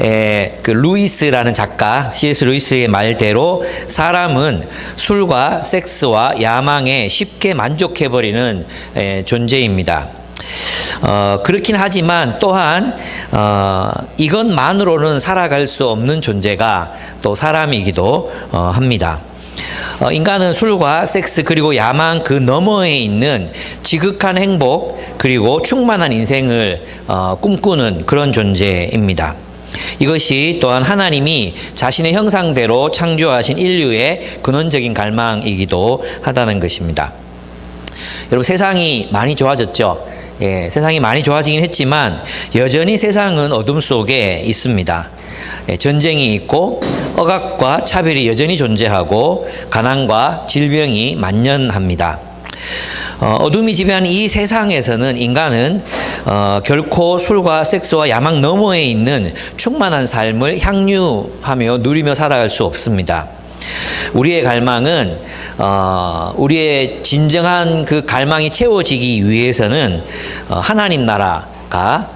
그 루이스라는 작가, C.S. 루이스의 말대로 사람은 술과 섹스와 야망에 쉽게 만족해버리는 존재입니다. 그렇긴 하지만 또한 이것만으로는 살아갈 수 없는 존재가 또 사람이기도 합니다. 인간은 술과 섹스 그리고 야망 그 너머에 있는 지극한 행복 그리고 충만한 인생을 꿈꾸는 그런 존재입니다. 이것이 또한 하나님이 자신의 형상대로 창조하신 인류의 근원적인 갈망이기도 하다는 것입니다. 여러분, 세상이 많이 좋아졌죠? 세상이 많이 좋아지긴 했지만 여전히 세상은 어둠 속에 있습니다. 전쟁이 있고 억압과 차별이 여전히 존재하고 가난과 질병이 만연합니다. 어둠이 지배하는 이 세상에서는 인간은 결코 술과 섹스와 야망 너머에 있는 충만한 삶을 향유하며 누리며 살아갈 수 없습니다. 우리의 갈망은 우리의 진정한 그 갈망이 채워지기 위해서는 하나님 나라가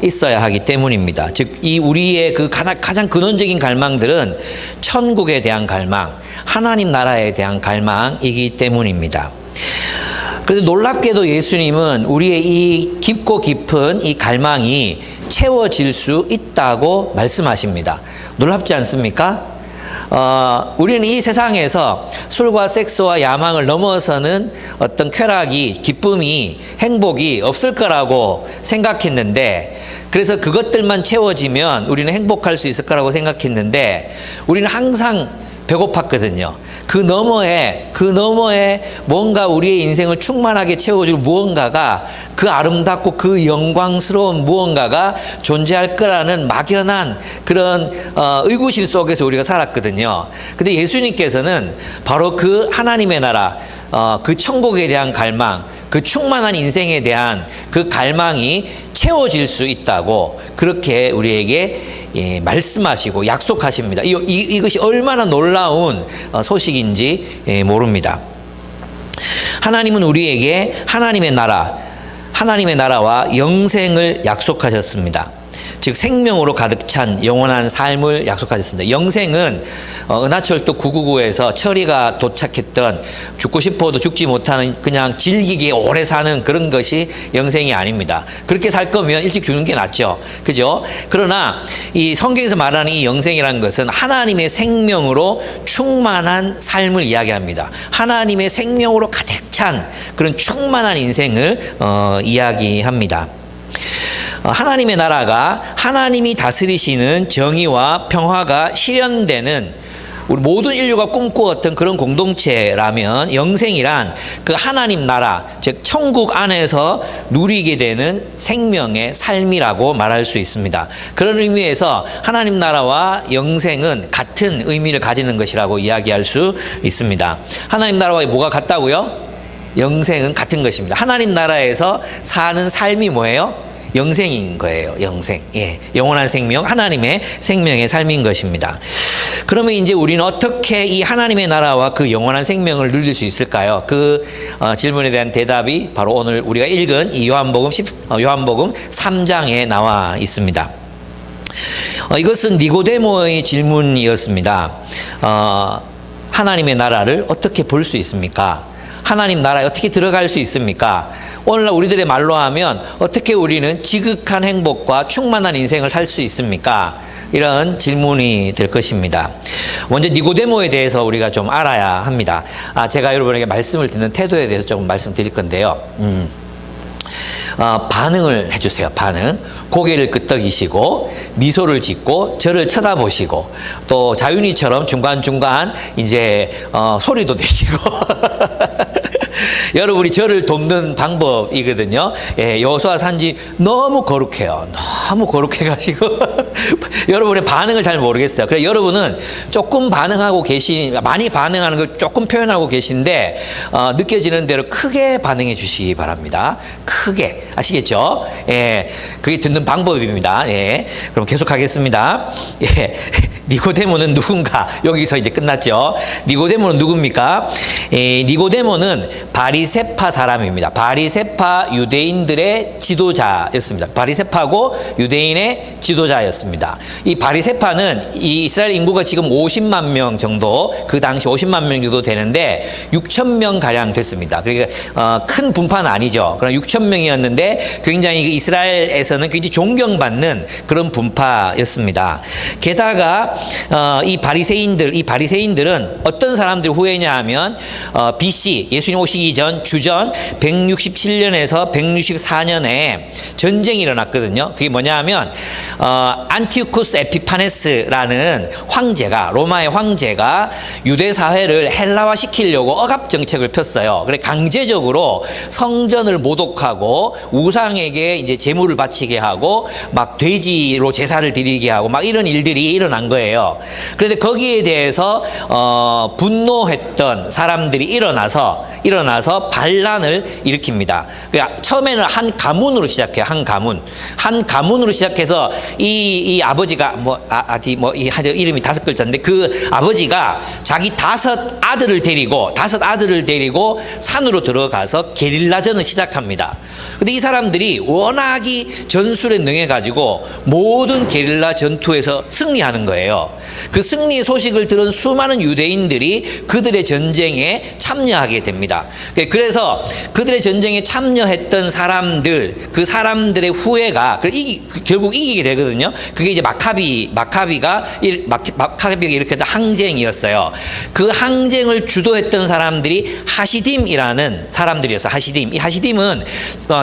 있어야 하기 때문입니다. 즉, 이 우리의 그 가장 근원적인 갈망들은 천국에 대한 갈망, 하나님 나라에 대한 갈망이기 때문입니다. 그래서 놀랍게도 예수님은 우리의 이 깊고 깊은 이 갈망이 채워질 수 있다고 말씀하십니다. 놀랍지 않습니까? 우리는 이 세상에서 술과 섹스와 야망을 넘어서는 어떤 쾌락이, 기쁨이, 행복이 없을 거라고 생각했는데, 그래서 그것들만 채워지면 우리는 행복할 수 있을 거라고 생각했는데, 우리는 항상 배고팠거든요. 그 너머에 뭔가 우리의 인생을 충만하게 채워줄 무언가가, 그 아름답고 그 영광스러운 무언가가 존재할 거라는 막연한 그런 의구심 속에서 우리가 살았거든요. 근데 예수님께서는 바로 그 하나님의 나라, 그 천국에 대한 갈망, 그 충만한 인생에 대한 그 갈망이 채워질 수 있다고 그렇게 우리에게 말씀하시고 약속하십니다. 이것이 얼마나 놀라운 소식인지 모릅니다. 하나님은 우리에게 하나님의 나라와 영생을 약속하셨습니다. 즉 생명으로 가득 찬 영원한 삶을 약속하셨습니다. 영생은 은하철도 999에서 철이가 도착했던 죽고 싶어도 죽지 못하는 그냥 즐기기에 오래 사는 그런 것이 영생이 아닙니다. 그렇게 살 거면 일찍 죽는 게 낫죠. 그죠? 그러나 이 성경에서 말하는 이 영생이라는 것은 하나님의 생명으로 충만한 삶을 이야기합니다. 하나님의 생명으로 가득 찬 그런 충만한 인생을 이야기합니다. 하나님의 나라가 하나님이 다스리시는 정의와 평화가 실현되는 우리 모든 인류가 꿈꾸었던 그런 공동체라면 영생이란 그 하나님 나라, 즉 천국 안에서 누리게 되는 생명의 삶이라고 말할 수 있습니다. 그런 의미에서 하나님 나라와 영생은 같은 의미를 가지는 것이라고 이야기할 수 있습니다. 하나님 나라와 뭐가 같다고요? 영생은 같은 것입니다. 하나님 나라에서 사는 삶이 뭐예요? 영생인 거예요. 영생. 영원한 생명, 하나님의 생명의 삶인 것입니다. 그러면 이제 우리는 어떻게 이 하나님의 나라와 그 영원한 생명을 누릴 수 있을까요? 그 질문에 대한 대답이 바로 오늘 우리가 읽은 이 요한복음 3장에 나와 있습니다. 이것은 니고데모의 질문이었습니다. 하나님의 나라를 어떻게 볼 수 있습니까? 하나님 나라에 어떻게 들어갈 수 있습니까? 오늘날 우리들의 말로 하면 어떻게 우리는 지극한 행복과 충만한 인생을 살 수 있습니까? 이런 질문이 될 것입니다. 먼저 니고데모에 대해서 우리가 좀 알아야 합니다. 제가 여러분에게 말씀을 듣는 태도에 대해서 조금 말씀드릴 건데요. 반응을 해주세요. 반응. 고개를 끄덕이시고 미소를 짓고 저를 쳐다보시고 또 자윤이처럼 중간중간 이제 소리도 내시고 여러분이 저를 돕는 방법이거든요. 여호수아 산지 너무 거룩해요. 너무 거룩해가지고 여러분의 반응을 잘 모르겠어요. 그래서 여러분은 조금 반응하고 많이 반응하는 걸 조금 표현하고 계신데 느껴지는 대로 크게 반응해 주시기 바랍니다. 크게. 아시겠죠? 그게 듣는 방법입니다. 그럼 계속하겠습니다. 니고데모는 누군가? 여기서 이제 끝났죠. 니고데모는 누굽니까? 니고데모는 바리새파 사람입니다. 바리새파 유대인들의 지도자였습니다. 바리새파고 유대인의 지도자였습니다. 이 바리새파는 이 이스라엘 인구가 지금 50만 명 정도, 그 당시 50만 명 정도 되는데 6천 명 가량 됐습니다. 그러니까 큰 분파는 아니죠. 그럼 6천 명이었는데 굉장히 이스라엘에서는 굉장히 존경받는 그런 분파였습니다. 게다가 이 바리새인들은 어떤 사람들 후예냐 하면 BC 예수님 오시기 전 주전 167년에서 164년에 전쟁이 일어났거든요. 그게 뭐냐 하면 안티오쿠스 에피파네스라는 황제가, 로마의 황제가 유대 사회를 헬라화 시키려고 억압 정책을 폈어요. 그래 강제적으로 성전을 모독하고 우상에게 이제 제물을 바치게 하고 막 돼지로 제사를 드리게 하고 막 이런 일들이 일어난 거예요. 그런데 거기에 대해서 분노했던 사람들이 일어나서 반란을 일으킵니다. 그러니까 처음에는 한 가문으로 시작해요. 한 가문으로 시작해서 이 아버지가 이름이 5글자인데 그 아버지가 자기 5아들을 데리고 산으로 들어가서 게릴라전을 시작합니다. 근데 이 사람들이 워낙이 전술에 능해가지고 모든 게릴라 전투에서 승리하는 거예요. 그 승리의 소식을 들은 수많은 유대인들이 그들의 전쟁에 참여하게 됩니다. 그래서 그들의 전쟁에 참여했던 그 사람들의 후예가 결국 이기게 되거든요. 그게 이제 마카비가 일으켰던 항쟁이었어요. 그 항쟁을 주도했던 사람들이 하시딤이라는 사람들이었어요. 이 하시딤은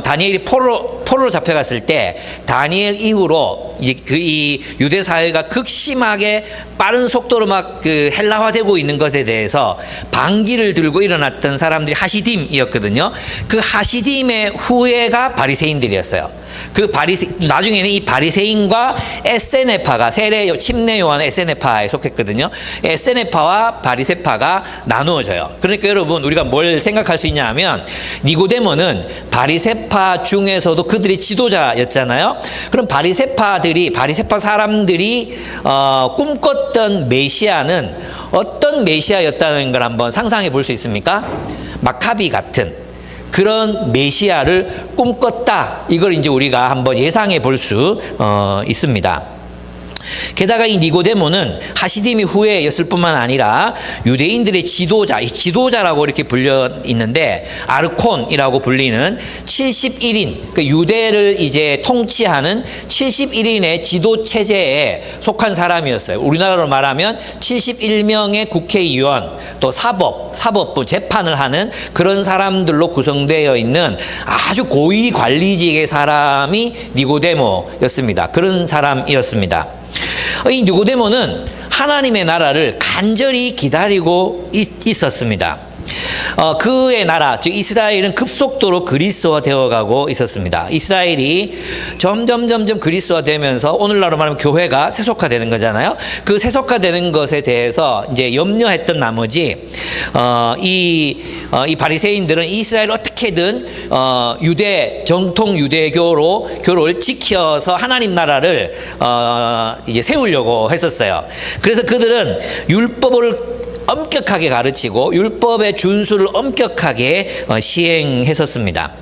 다니엘이 포로로 잡혀갔을 때 다니엘 이후로 이 유대 사회가 극심하게 빠른 속도로 막 헬라화되고 있는 것에 대해서 반기를 들고 일어났던 사람들이 하시딤이었거든요. 그 하시딤의 후예가 바리새인들이었어요. 나중에는 이 바리새인과 에세네파가 침례 요한 에세네파에 속했거든요. 에세네파와 바리새파가 나누어져요. 그러니까 여러분 우리가 뭘 생각할 수 있냐 하면 니고데모는 바리새파 중에서도 그들이 지도자였잖아요. 그럼 바리새파 사람들이 꿈꿨던 메시아는 어떤 메시아였다는 걸 한번 상상해 볼 수 있습니까? 마카비 같은 그런 메시아를 꿈꿨다. 이걸 이제 우리가 한번 예상해 볼 수 있습니다. 게다가 이 니고데모는 하시딤이 후예였을 뿐만 아니라 유대인들의 지도자라고 이렇게 불려 있는데 아르콘이라고 불리는 71인, 그러니까 유대를 이제 통치하는 71인의 지도 체제에 속한 사람이었어요. 우리나라로 말하면 71명의 국회의원, 또 사법부 재판을 하는 그런 사람들로 구성되어 있는 아주 고위 관리직의 사람이 니고데모였습니다. 그런 사람이었습니다. 이 니고데모는 하나님의 나라를 간절히 기다리고 있었습니다. 그의 나라, 즉 이스라엘은 급속도로 그리스도화 되어가고 있었습니다. 이스라엘이 점점 그리스도화되면서 오늘날로 말하면 교회가 세속화되는 거잖아요. 그 세속화되는 것에 대해서 이제 염려했던 나머지 이 바리새인들은 이스라엘을 어떻게든 정통 유대교를 지켜서 하나님 나라를 이제 세우려고 했었어요. 그래서 그들은 율법을 엄격하게 가르치고 율법의 준수를 엄격하게 시행했었습니다.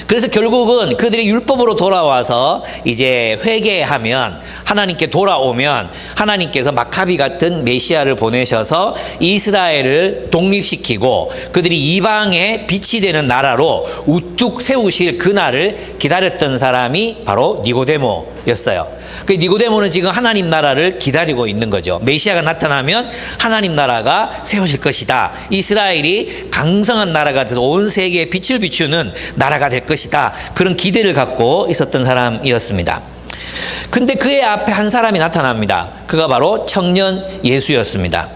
그래서 결국은 그들이 율법으로 돌아와서 이제 회개하면 하나님께 돌아오면 하나님께서 마카비 같은 메시아를 보내셔서 이스라엘을 독립시키고 그들이 이방의 빛이 되는 나라로 우뚝 세우실 그날을 기다렸던 사람이 바로 니고데모였어요. 그 니고데모는 지금 하나님 나라를 기다리고 있는 거죠. 메시아가 나타나면 하나님 나라가 세워질 것이다. 이스라엘이 강성한 나라가 돼서 온 세계에 빛을 비추는 나라가 될 것이다. 그런 기대를 갖고 있었던 사람이었습니다. 근데 그의 앞에 한 사람이 나타납니다. 그가 바로 청년 예수였습니다.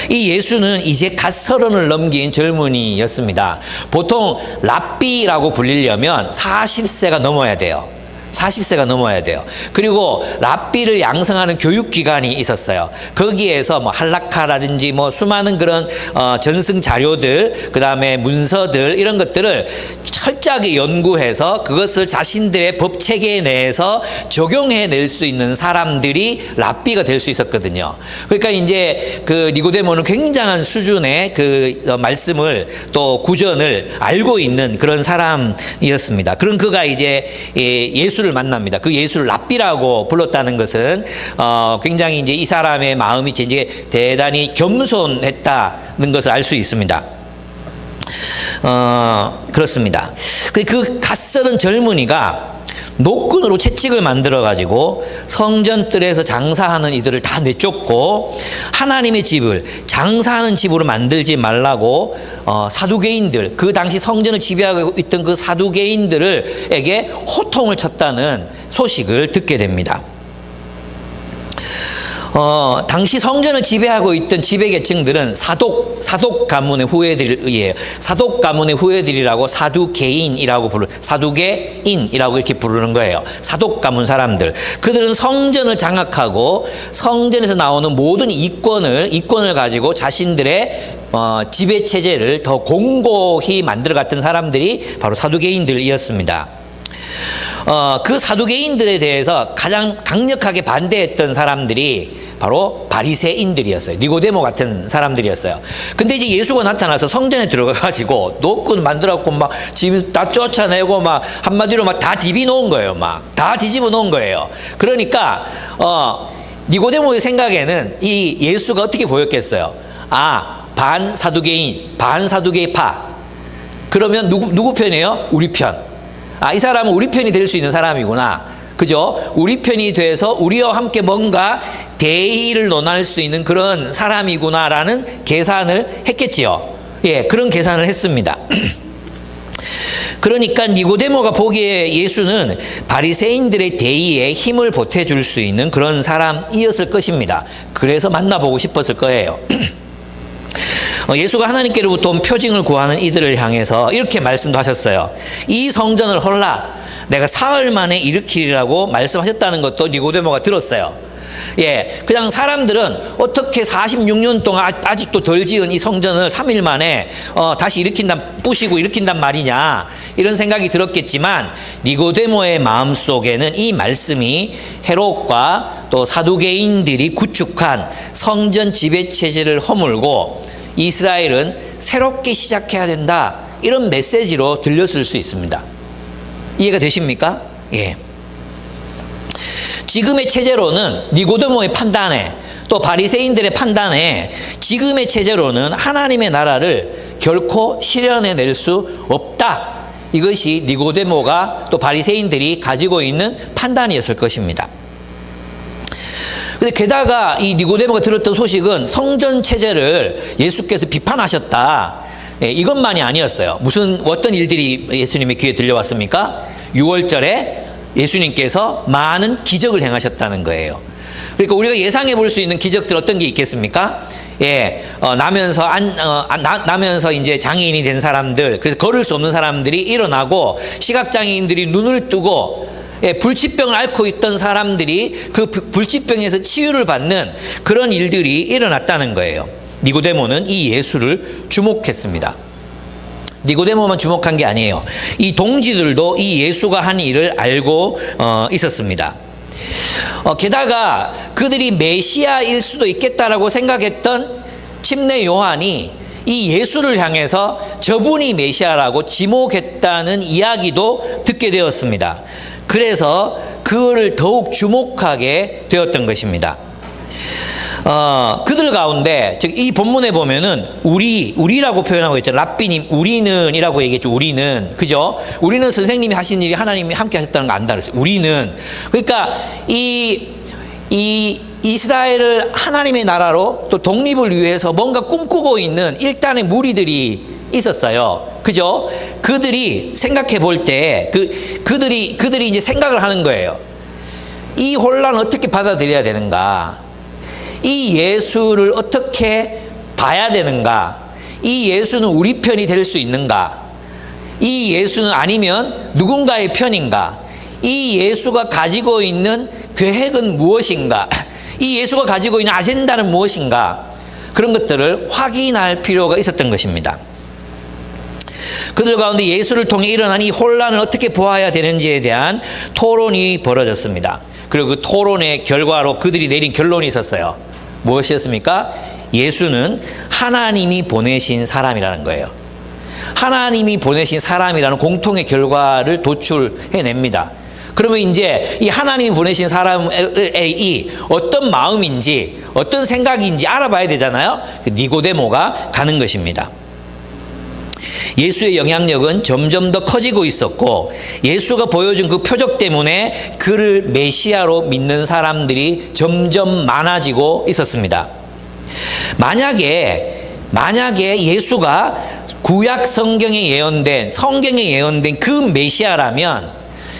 이 예수는 이제 갓 30을 넘긴 젊은이였습니다. 보통 랍비라고 불리려면 40세가 넘어야 돼요. 40세가 넘어야 돼요. 그리고 랍비를 양성하는 교육기관이 있었어요. 거기에서 뭐 할라카라든지 뭐 수많은 그런 전승 자료들, 그 다음에 문서들 이런 것들을 철저하게 연구해서 그것을 자신들의 법 체계 내에서 적용해낼 수 있는 사람들이 랍비가 될 수 있었거든요. 그러니까 이제 그 니고데모는 굉장한 수준의 그 말씀을 또 구전을 알고 있는 그런 사람이었습니다. 그런 그가 이제 예수를 만납니다. 그 예수를 랍비라고 불렀다는 것은 굉장히 이제 이 사람의 마음이 이제 대단히 겸손했다는 것을 알 수 있습니다. 그렇습니다. 그 갓서른 젊은이가 노끈으로 채찍을 만들어가지고 성전뜰에서 장사하는 이들을 다 내쫓고 하나님의 집을 장사하는 집으로 만들지 말라고 사두개인들, 그 당시 성전을 지배하고 있던 그 사두개인들에게 호통을 쳤다는 소식을 듣게 됩니다. 당시 성전을 지배하고 있던 지배계층들은 사독 가문의 후예들이에요. 사독 가문의 후예들이라고 사두개인이라고 사두개인이라고 이렇게 부르는 거예요. 사독 가문 사람들. 그들은 성전을 장악하고 성전에서 나오는 모든 이권을 가지고 자신들의 지배 체제를 더 공고히 만들어갔던 사람들이 바로 사두개인들이었습니다. 그 사두개인들에 대해서 가장 강력하게 반대했던 사람들이 바로 바리새인들이었어요. 니고데모 같은 사람들이었어요. 근데 이제 예수가 나타나서 성전에 들어가가지고 노끈 만들었고 막 집 다 쫓아내고 막 한마디로 막 다 디비 놓은 거예요. 막 다 뒤집어 놓은 거예요. 그러니까 니고데모의 생각에는 이 예수가 어떻게 보였겠어요? 반 사두개인, 반 사두개파. 그러면 누구 편이에요? 우리 편. 이 사람은 우리 편이 될 수 있는 사람이구나. 그죠? 우리 편이 돼서 우리와 함께 뭔가 대의를 논할 수 있는 그런 사람이구나라는 계산을 했겠지요. 예, 그런 계산을 했습니다. 그러니까 니고데모가 보기에 예수는 바리새인들의 대의에 힘을 보태줄 수 있는 그런 사람이었을 것입니다. 그래서 만나보고 싶었을 거예요. 예수가 하나님께로부터 온 표징을 구하는 이들을 향해서 이렇게 말씀도 하셨어요. 이 성전을 헐라 내가 사흘 만에 일으키리라고 말씀하셨다는 것도 니고데모가 들었어요. 예, 그냥 사람들은 어떻게 46년 동안 아직도 덜 지은 이 성전을 3일 만에 다시 부시고 일으킨단 말이냐 이런 생각이 들었겠지만 니고데모의 마음속에는 이 말씀이 헤롯과 또 사두개인들이 구축한 성전 지배체제를 허물고 이스라엘은 새롭게 시작해야 된다 이런 메시지로 들렸을 수 있습니다. 이해가 되십니까? 예. 지금의 체제로는 니고데모의 판단에 또 바리새인들의 판단에 지금의 체제로는 하나님의 나라를 결코 실현해낼 수 없다. 이것이 니고데모가 또 바리새인들이 가지고 있는 판단이었을 것입니다. 근데 게다가 이 니고데모가 들었던 소식은 성전 체제를 예수께서 비판하셨다. 예, 이것만이 아니었어요. 어떤 일들이 예수님의 귀에 들려왔습니까? 6월절에 예수님께서 많은 기적을 행하셨다는 거예요. 그러니까 우리가 예상해 볼 수 있는 기적들 어떤 게 있겠습니까? 예, 나면서 이제 장애인이 된 사람들, 그래서 걸을 수 없는 사람들이 일어나고 시각장애인들이 눈을 뜨고 불치병을 앓고 있던 사람들이 그 불치병에서 치유를 받는 그런 일들이 일어났다는 거예요. 니고데모는 이 예수를 주목했습니다. 니고데모만 주목한 게 아니에요. 이 동지들도 이 예수가 한 일을 알고 있었습니다. 게다가 그들이 메시아일 수도 있겠다라고 생각했던 침례 요한이 이 예수를 향해서 저분이 메시아라고 지목했다는 이야기도 듣게 되었습니다. 그래서 그를 더욱 주목하게 되었던 것입니다. 그들 가운데, 즉, 이 본문에 보면은, 우리라고 표현하고 있죠. 랍비님, 우리는이라고 얘기했죠. 우리는. 그죠? 우리는 선생님이 하신 일이 하나님이 함께 하셨다는 거 안다 그랬어요. 우리는. 그러니까, 이 이스라엘을 하나님의 나라로 또 독립을 위해서 뭔가 꿈꾸고 있는 일단의 무리들이 있었어요. 그죠? 그들이 생각해 볼 때, 그들이 이제 생각을 하는 거예요. 이 혼란을 어떻게 받아들여야 되는가? 이 예수를 어떻게 봐야 되는가? 이 예수는 우리 편이 될 수 있는가? 이 예수는 아니면 누군가의 편인가? 이 예수가 가지고 있는 계획은 무엇인가? 이 예수가 가지고 있는 아젠다는 무엇인가? 그런 것들을 확인할 필요가 있었던 것입니다. 그들 가운데 예수를 통해 일어난 이 혼란을 어떻게 보아야 되는지에 대한 토론이 벌어졌습니다. 그리고 그 토론의 결과로 그들이 내린 결론이 있었어요. 무엇이었습니까? 예수는 하나님이 보내신 사람이라는 거예요. 하나님이 보내신 사람이라는 공통의 결과를 도출해냅니다. 그러면 이제 이 하나님이 보내신 사람의 이 어떤 마음인지 어떤 생각인지 알아봐야 되잖아요. 니고데모가 가는 것입니다. 예수의 영향력은 점점 더 커지고 있었고 예수가 보여준 그 표적 때문에 그를 메시아로 믿는 사람들이 점점 많아지고 있었습니다. 만약에 예수가 구약 성경에 예언된 그 메시아라면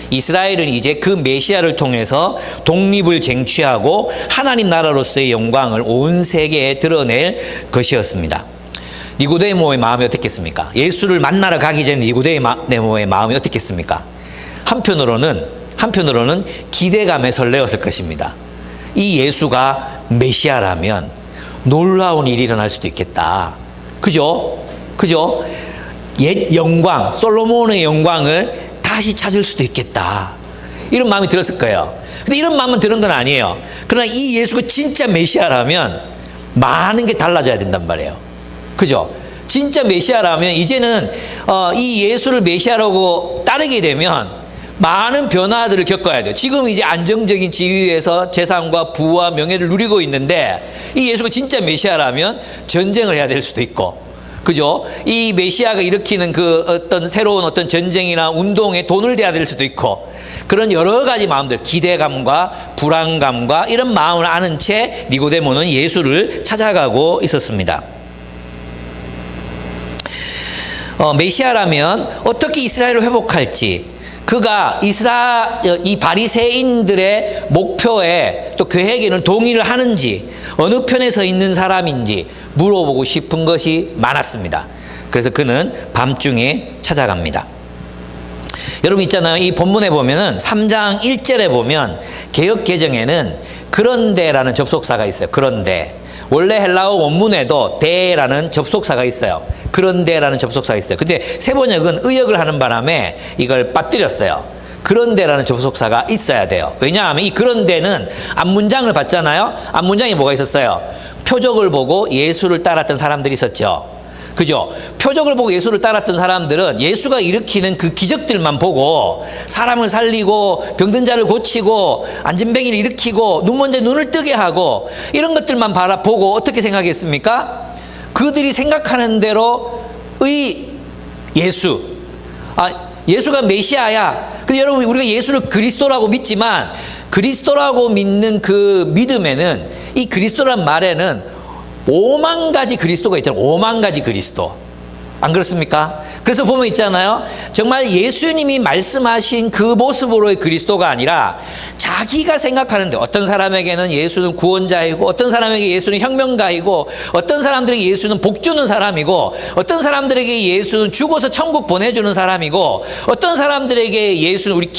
이스라엘은 이제 그 메시아를 통해서 독립을 쟁취하고 하나님 나라로서의 영광을 온 세계에 드러낼 것이었습니다. 니고데모의 마음이 어떻겠습니까? 예수를 만나러 가기 전에 니고데모의 마음이 어떻겠습니까? 한편으로는 기대감에 설레었을 것입니다. 이 예수가 메시아라면 놀라운 일이 일어날 수도 있겠다. 그죠? 옛 영광, 솔로몬의 영광을 다시 찾을 수도 있겠다. 이런 마음이 들었을 거예요. 근데 이런 마음은 드는 건 아니에요. 그러나 이 예수가 진짜 메시아라면 많은 게 달라져야 된단 말이에요. 그죠? 진짜 메시아라면 이제는 이 예수를 메시아라고 따르게 되면 많은 변화들을 겪어야 돼요. 지금 이제 안정적인 지위에서 재산과 부와 명예를 누리고 있는데 이 예수가 진짜 메시아라면 전쟁을 해야 될 수도 있고, 그죠? 이 메시아가 일으키는 그 어떤 새로운 어떤 전쟁이나 운동에 돈을 대야 될 수도 있고, 그런 여러 가지 마음들, 기대감과 불안감과 이런 마음을 아는 채 니고데모는 예수를 찾아가고 있었습니다. 메시아라면 어떻게 이스라엘을 회복할지, 그가 이 바리새인들의 목표에 또 계획에는 동의를 하는지, 어느 편에 서 있는 사람인지 물어보고 싶은 것이 많았습니다. 그래서 그는 밤중에 찾아갑니다. 여러분 있잖아요. 이 본문에 보면은 3장 1절에 보면 개역 개정에는 그런데라는 접속사가 있어요. 그런데. 원래 헬라어 원문에도 대라는 접속사가 있어요. 그런데라는 접속사가 있어요. 근데 세번역은 의역을 하는 바람에 이걸 빠뜨렸어요. 그런데라는 접속사가 있어야 돼요. 왜냐하면 이 그런데는 앞문장을 봤잖아요. 앞문장에 뭐가 있었어요? 표적을 보고 예수를 따랐던 사람들이 있었죠. 그죠? 표적을 보고 예수를 따랐던 사람들은 예수가 일으키는 그 기적들만 보고 사람을 살리고 병든 자를 고치고 안진뱅이를 일으키고 눈먼 자 눈을 뜨게 하고 이런 것들만 바라보고 어떻게 생각했습니까? 그들이 생각하는 대로의 예수. 예수가 메시아야. 근데 여러분 우리가 예수를 그리스도라고 믿지만 그리스도라고 믿는 그 믿음에는 이 그리스도란 말에는 5만 가지 그리스도가 있잖아요. 5만 가지 그리스도. 안 그렇습니까? 그래서 보면 있잖아요. 정말 예수님이 말씀하신 그 모습으로의 그리스도가 아니라 자기가 생각하는데 어떤 사람에게는 예수는 구원자이고 어떤 사람에게 예수는 혁명가이고 어떤 사람들에게 예수는 복 주는 사람이고 어떤 사람들에게 예수는 죽어서 천국 보내주는 사람이고 어떤 사람들에게 예수는 우리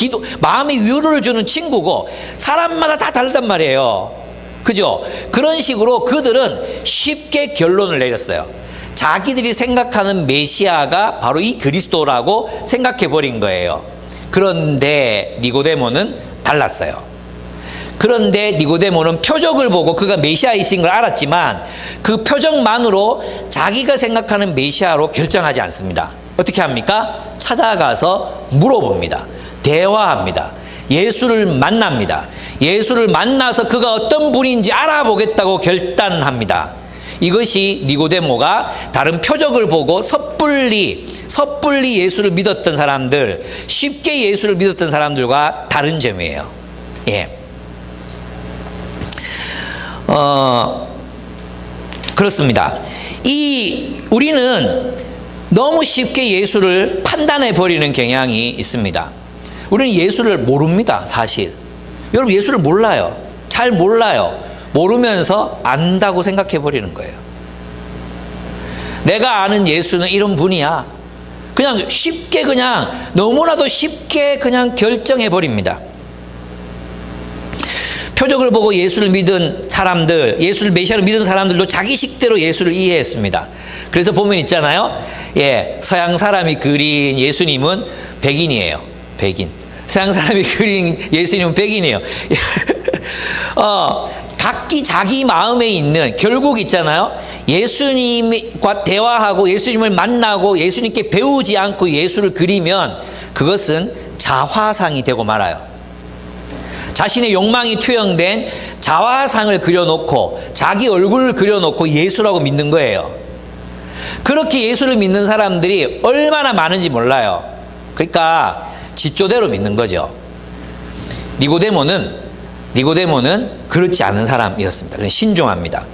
마음의 위로를 주는 친구고 사람마다 다 다르단 말이에요. 그죠? 그런 식으로 그들은 쉽게 결론을 내렸어요. 자기들이 생각하는 메시아가 바로 이 그리스도라고 생각해 버린 거예요. 그런데 니고데모는 달랐어요. 그런데 니고데모는 표적을 보고 그가 메시아이신 걸 알았지만 그 표적만으로 자기가 생각하는 메시아로 결정하지 않습니다. 어떻게 합니까? 찾아가서 물어봅니다. 대화합니다. 예수를 만납니다. 예수를 만나서 그가 어떤 분인지 알아보겠다고 결단합니다. 이것이 니고데모가 다른 표적을 보고 섣불리 예수를 믿었던 사람들, 쉽게 예수를 믿었던 사람들과 다른 점이에요. 예. 그렇습니다. 우리는 너무 쉽게 예수를 판단해 버리는 경향이 있습니다. 우리는 예수를 모릅니다, 사실. 여러분 예수를 몰라요. 잘 몰라요. 모르면서 안다고 생각해 버리는 거예요. 내가 아는 예수는 이런 분이야. 그냥 쉽게 그냥 너무나도 쉽게 그냥 결정해 버립니다. 표적을 보고 예수를 믿은 사람들, 예수를 메시아로 믿은 사람들도 자기식대로 예수를 이해했습니다. 그래서 보면 있잖아요. 예, 서양 사람이 그린 예수님은 백인이에요. 백인. 서양 사람이 그린 예수님은 백인이에요. 각기 자기 마음에 있는, 결국 있잖아요. 예수님과 대화하고 예수님을 만나고 예수님께 배우지 않고 예수를 그리면 그것은 자화상이 되고 말아요. 자신의 욕망이 투영된 자화상을 그려놓고 자기 얼굴을 그려놓고 예수라고 믿는 거예요. 그렇게 예수를 믿는 사람들이 얼마나 많은지 몰라요. 그러니까 지조대로 믿는 거죠. 니고데모는 그렇지 않은 사람이었습니다. 신중합니다.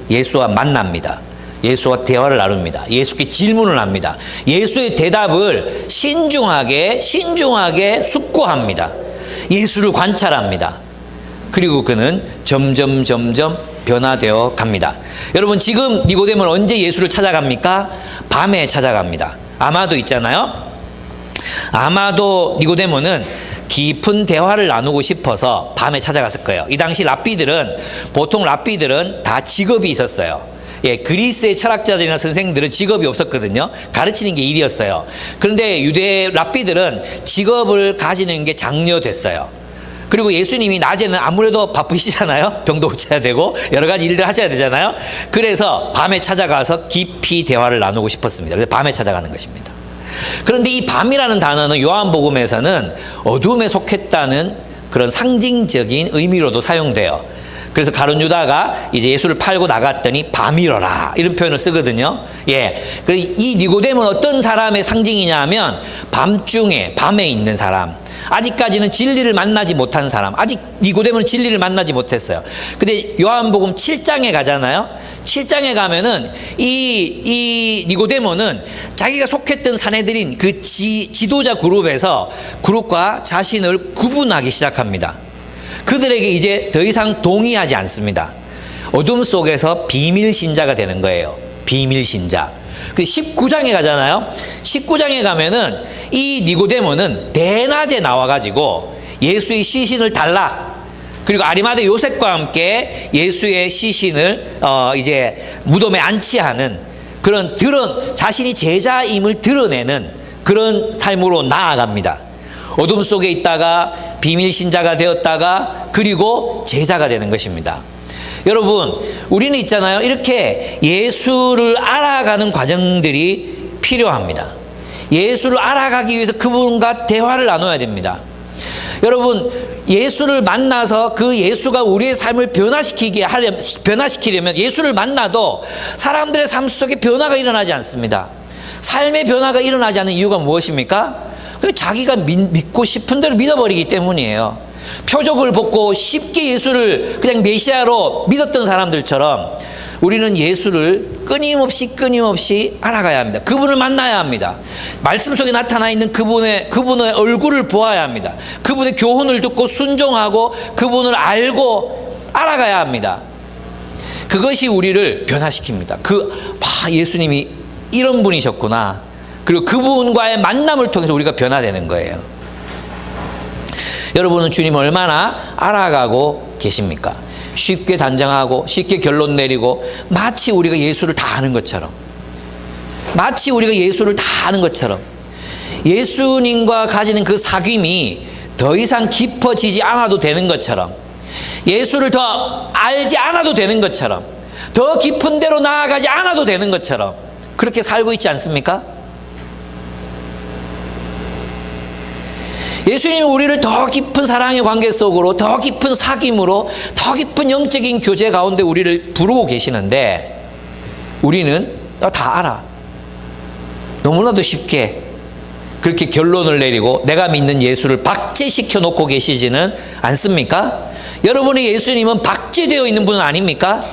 예수와 만납니다. 예수와 대화를 나눕니다. 예수께 질문을 합니다. 예수의 대답을 신중하게 숙고합니다. 예수를 관찰합니다. 그리고 그는 점점 변화되어 갑니다. 여러분, 지금 니고데모는 언제 예수를 찾아갑니까? 밤에 찾아갑니다. 아마도 있잖아요. 아마도 니고데모는 깊은 대화를 나누고 싶어서 밤에 찾아갔을 거예요. 이 당시 보통 랍비들은 다 직업이 있었어요. 예, 그리스의 철학자들이나 선생들은 직업이 없었거든요. 가르치는 게 일이었어요. 그런데 유대 랍비들은 직업을 가지는 게 장려됐어요. 그리고 예수님이 낮에는 아무래도 바쁘시잖아요. 병도 고쳐야 되고 여러 가지 일들 하셔야 되잖아요. 그래서 밤에 찾아가서 깊이 대화를 나누고 싶었습니다. 그래서 밤에 찾아가는 것입니다. 그런데 이 밤이라는 단어는 요한복음에서는 어둠에 속했다는 그런 상징적인 의미로도 사용돼요. 그래서 가룟 유다가 이제 예수를 팔고 나갔더니 밤이러라 이런 표현을 쓰거든요. 예. 그래서 이 니고데모는 어떤 사람의 상징이냐면 밤에 있는 사람. 아직까지는 진리를 만나지 못한 사람. 아직 니고데모는 진리를 만나지 못했어요. 근데 요한복음 7장에 가잖아요. 7장에 가면은 이 니고데모는 자기가 속했던 사내들인 그 지도자 그룹과 자신을 구분하기 시작합니다. 그들에게 이제 더 이상 동의하지 않습니다. 어둠 속에서 비밀신자가 되는 거예요. 비밀신자. 19장에 가잖아요. 19장에 가면은 이 니고데모는 대낮에 나와가지고 예수의 시신을 달라. 그리고 아리마대 요셉과 함께 예수의 시신을 이제 무덤에 안치하는 그런 자신이 제자임을 드러내는 그런 삶으로 나아갑니다. 어둠 속에 있다가 비밀신자가 되었다가 그리고 제자가 되는 것입니다. 여러분, 우리는 있잖아요. 이렇게 예수를 알아가는 과정들이 필요합니다. 예수를 알아가기 위해서 그분과 대화를 나눠야 됩니다. 여러분, 예수를 만나서 그 예수가 우리의 삶을 변화시키려면 예수를 만나도 사람들의 삶 속에 변화가 일어나지 않습니다. 삶의 변화가 일어나지 않는 이유가 무엇입니까? 자기가 믿고 싶은 대로 믿어버리기 때문이에요. 표적을 보고 쉽게 예수를 그냥 메시아로 믿었던 사람들처럼 우리는 예수를 끊임없이 알아가야 합니다. 그분을 만나야 합니다. 말씀 속에 나타나 있는 그분의 얼굴을 보아야 합니다. 그분의 교훈을 듣고 순종하고 그분을 알고 알아가야 합니다. 그것이 우리를 변화시킵니다. 예수님이 이런 분이셨구나. 그리고 그분과의 만남을 통해서 우리가 변화되는 거예요. 여러분은 주님을 얼마나 알아가고 계십니까? 쉽게 단정하고 쉽게 결론 내리고 마치 우리가 예수를 다 아는 것처럼 예수님과 가지는 그 사귐이 더 이상 깊어지지 않아도 되는 것처럼 예수를 더 알지 않아도 되는 것처럼 더 깊은 데로 나아가지 않아도 되는 것처럼 그렇게 살고 있지 않습니까? 예수님이 우리를 더 깊은 사랑의 관계 속으로, 더 깊은 사귐으로, 더 깊은 영적인 교제 가운데 우리를 부르고 계시는데 우리는 다 알아. 너무나도 쉽게 그렇게 결론을 내리고 내가 믿는 예수를 박제시켜 놓고 계시지는 않습니까? 여러분의 예수님은 박제되어 있는 분은 아닙니까?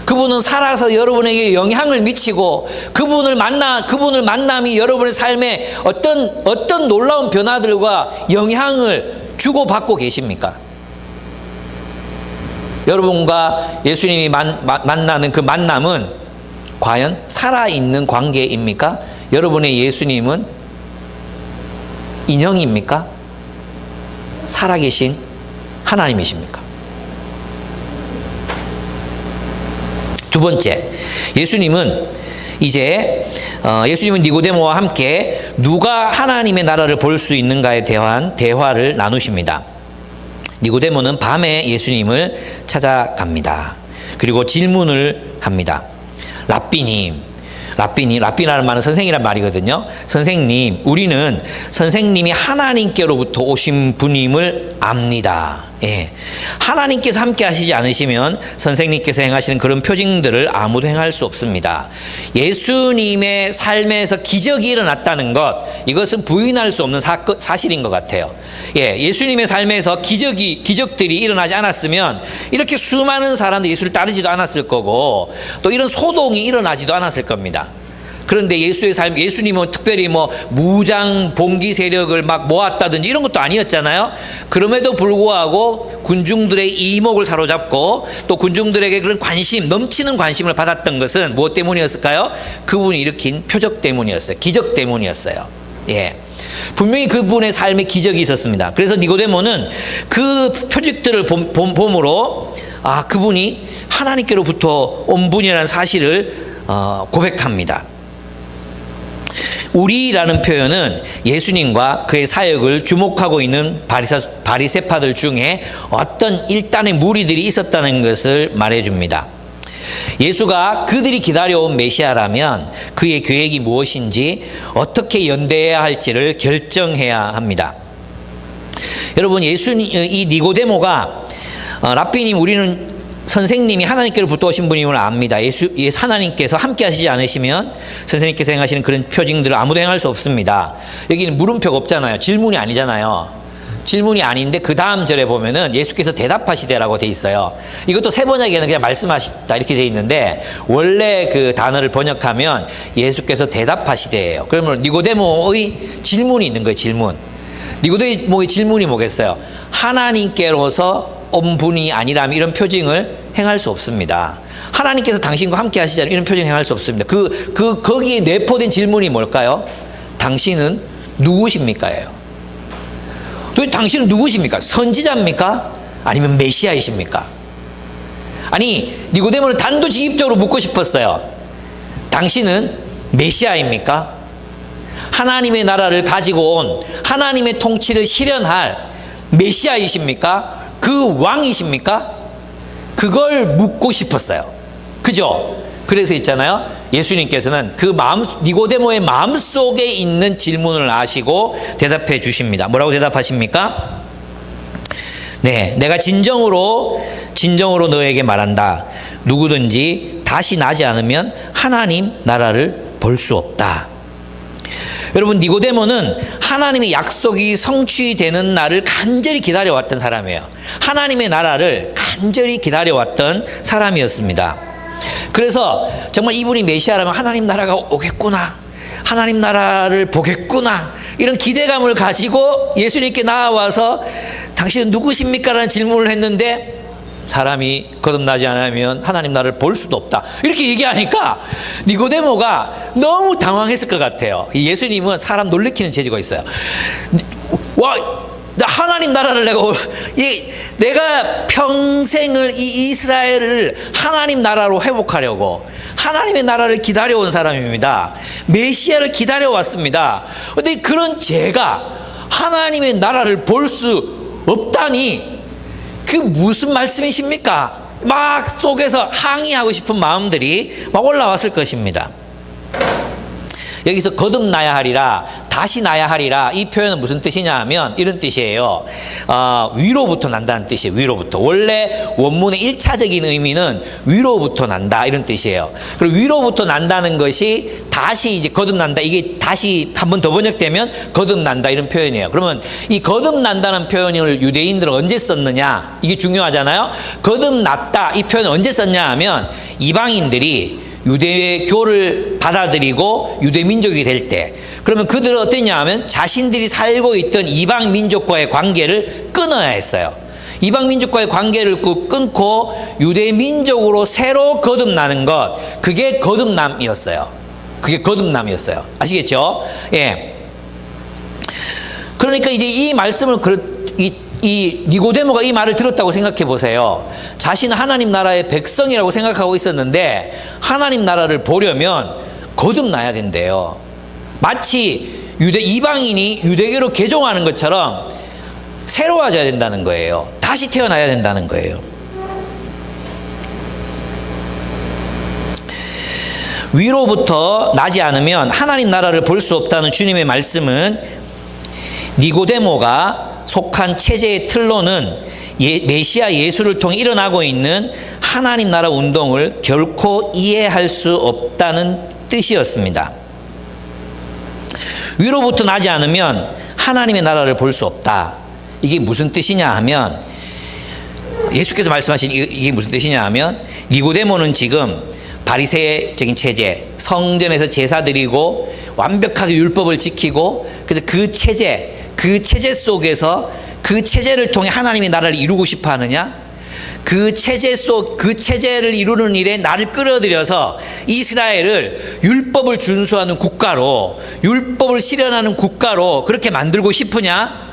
그분은 살아서 여러분에게 영향을 미치고 그분을 만남이 여러분의 삶에 어떤 놀라운 변화들과 영향을 주고받고 계십니까? 여러분과 예수님이 만나는 그 만남은 과연 살아있는 관계입니까? 여러분의 예수님은 인형입니까? 살아계신 하나님이십니까? 두 번째, 예수님은 니고데모와 함께 누가 하나님의 나라를 볼 수 있는가에 대한 대화를 나누십니다. 니고데모는 밤에 예수님을 찾아갑니다. 그리고 질문을 합니다. 라삐라는 말은 선생이란 말이거든요. 선생님, 우리는 선생님이 하나님께로부터 오신 분임을 압니다. 예. 하나님께서 함께 하시지 않으시면 선생님께서 행하시는 그런 표징들을 아무도 행할 수 없습니다. 예수님의 삶에서 기적이 일어났다는 것, 이것은 부인할 수 없는 사실인 것 같아요. 예, 예수님의 삶에서 기적들이 일어나지 않았으면 이렇게 수많은 사람들이 예수를 따르지도 않았을 거고, 또 이런 소동이 일어나지도 않았을 겁니다. 그런데 예수님은 특별히 무장 봉기 세력을 막 모았다든지 이런 것도 아니었잖아요. 그럼에도 불구하고 군중들의 이목을 사로잡고 또 군중들에게 그런 넘치는 관심을 받았던 것은 무엇 때문이었을까요? 그분이 일으킨 표적 때문이었어요. 기적 때문이었어요. 예. 분명히 그분의 삶에 기적이 있었습니다. 그래서 니고데모는 그 표적들을 봄으로 그분이 하나님께로부터 온 분이라는 사실을 고백합니다. 우리라는 표현은 예수님과 그의 사역을 주목하고 있는 바리새파들 중에 어떤 일단의 무리들이 있었다는 것을 말해줍니다. 예수가 그들이 기다려온 메시아라면 그의 계획이 무엇인지 어떻게 연대해야 할지를 결정해야 합니다. 여러분, 이 니고데모가 라삐님, 우리는 선생님이 하나님께로부터 오신 분임을 압니다. 하나님께서 함께 하시지 않으시면 선생님께서 행하시는 그런 표징들을 아무도 행할 수 없습니다. 여기는 물음표가 없잖아요. 질문이 아니잖아요. 질문이 아닌데 그 다음 절에 보면은 예수께서 대답하시되라고 돼 있어요. 이것도 세번역에는 그냥 말씀하시다 이렇게 돼 있는데 원래 그 단어를 번역하면 예수께서 대답하시되예요. 그러면 니고데모의 질문이 있는 거예요. 질문. 니고데모의 질문이 뭐겠어요? 하나님께로서 온 분이 아니라면 이런 표징을 행할 수 없습니다. 하나님께서 당신과 함께 하시자면 이런 표징을 행할 수 없습니다. 거기에 내포된 질문이 뭘까요? 당신은 누구십니까? 예요. 또 당신은 누구십니까? 선지자입니까? 아니면 메시아이십니까? 아니, 니고데모는 단도직입적으로 묻고 싶었어요. 당신은 메시아입니까? 하나님의 나라를 가지고 온 하나님의 통치를 실현할 메시아이십니까? 그 왕이십니까? 그걸 묻고 싶었어요. 그죠? 그래서 있잖아요. 예수님께서는 니고데모의 마음속에 있는 질문을 아시고 대답해 주십니다. 뭐라고 대답하십니까? 네, 내가 진정으로 너에게 말한다. 누구든지 다시 나지 않으면 하나님 나라를 볼 수 없다. 여러분, 니고데모는 하나님의 약속이 성취되는 날을 간절히 기다려왔던 사람이에요. 하나님의 나라를 간절히 기다려왔던 사람이었습니다. 그래서 정말 이분이 메시아라면 하나님 나라가 오겠구나, 하나님 나라를 보겠구나, 이런 기대감을 가지고 예수님께 나와서 당신은 누구십니까? 라는 질문을 했는데 사람이 거듭나지 않으면 하나님 나라를 볼 수도 없다, 이렇게 얘기하니까 니고데모가 너무 당황했을 것 같아요. 예수님은 사람 놀래키는 재주가 있어요. 하나님 나라를 내가 평생을 이 이스라엘을 하나님 나라로 회복하려고 하나님의 나라를 기다려온 사람입니다. 메시아를 기다려왔습니다. 근데 그런 제가 하나님의 나라를 볼 수 없다니 그 무슨 말씀이십니까? 막 속에서 항의하고 싶은 마음들이 막 올라왔을 것입니다. 여기서 거듭나야 하리라, 다시 나야 하리라, 이 표현은 무슨 뜻이냐 하면 이런 뜻이에요. 위로부터 난다는 뜻이에요. 위로부터. 원래 원문의 1차적인 의미는 위로부터 난다, 이런 뜻이에요. 그리고 위로부터 난다는 것이 다시 이제 거듭난다, 이게 다시 한 번 더 번역되면 거듭난다, 이런 표현이에요. 그러면 이 거듭난다는 표현을 유대인들은 언제 썼느냐, 이게 중요하잖아요. 거듭났다, 이 표현을 언제 썼냐 하면 이방인들이 유대교를 받아들이고 유대민족이 될 때, 그러면 그들은 어땠냐 하면 자신들이 살고 있던 이방 민족과의 관계를 끊어야 했어요. 이방 민족과의 관계를 끊고 유대민족으로 새로 거듭나는 것, 그게 거듭남이었어요. 그게 거듭남이었어요. 아시겠죠? 예. 그러니까 이제 이 말씀을 이 니고데모가 이 말을 들었다고 생각해 보세요. 자신은 하나님 나라의 백성이라고 생각하고 있었는데 하나님 나라를 보려면 거듭나야 된대요. 마치 이방인이 유대교로 개종하는 것처럼 새로워져야 된다는 거예요. 다시 태어나야 된다는 거예요. 위로부터 나지 않으면 하나님 나라를 볼 수 없다는 주님의 말씀은 니고데모가 속한 체제의 틀로는 메시아 예수를 통해 일어나고 있는 하나님 나라 운동을 결코 이해할 수 없다는 뜻이었습니다. 위로부터 나지 않으면 하나님의 나라를 볼 수 없다. 이게 무슨 뜻이냐 하면, 예수께서 말씀하신 이게 무슨 뜻이냐 하면, 니고데모는 지금 바리새적인 체제, 성전에서 제사 드리고 완벽하게 율법을 지키고, 그래서 그 체제 속에서 그 체제를 통해 하나님의 나라를 이루고 싶어 하느냐? 그 체제를 이루는 일에 나를 끌어들여서 이스라엘을 율법을 준수하는 국가로, 율법을 실현하는 국가로 그렇게 만들고 싶으냐?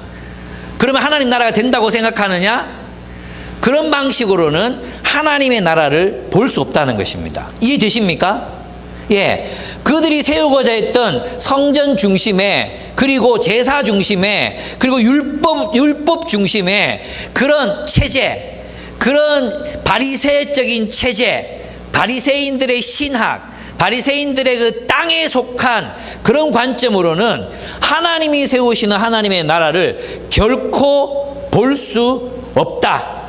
그러면 하나님 나라가 된다고 생각하느냐? 그런 방식으로는 하나님의 나라를 볼 수 없다는 것입니다. 이해되십니까? 예. 그들이 세우고자 했던 성전 중심에, 그리고 제사 중심에, 그리고 율법 중심에 그런 체제, 그런 바리새적인 체제, 바리새인들의 신학, 바리새인들의 그 땅에 속한 그런 관점으로는 하나님이 세우시는 하나님의 나라를 결코 볼 수 없다.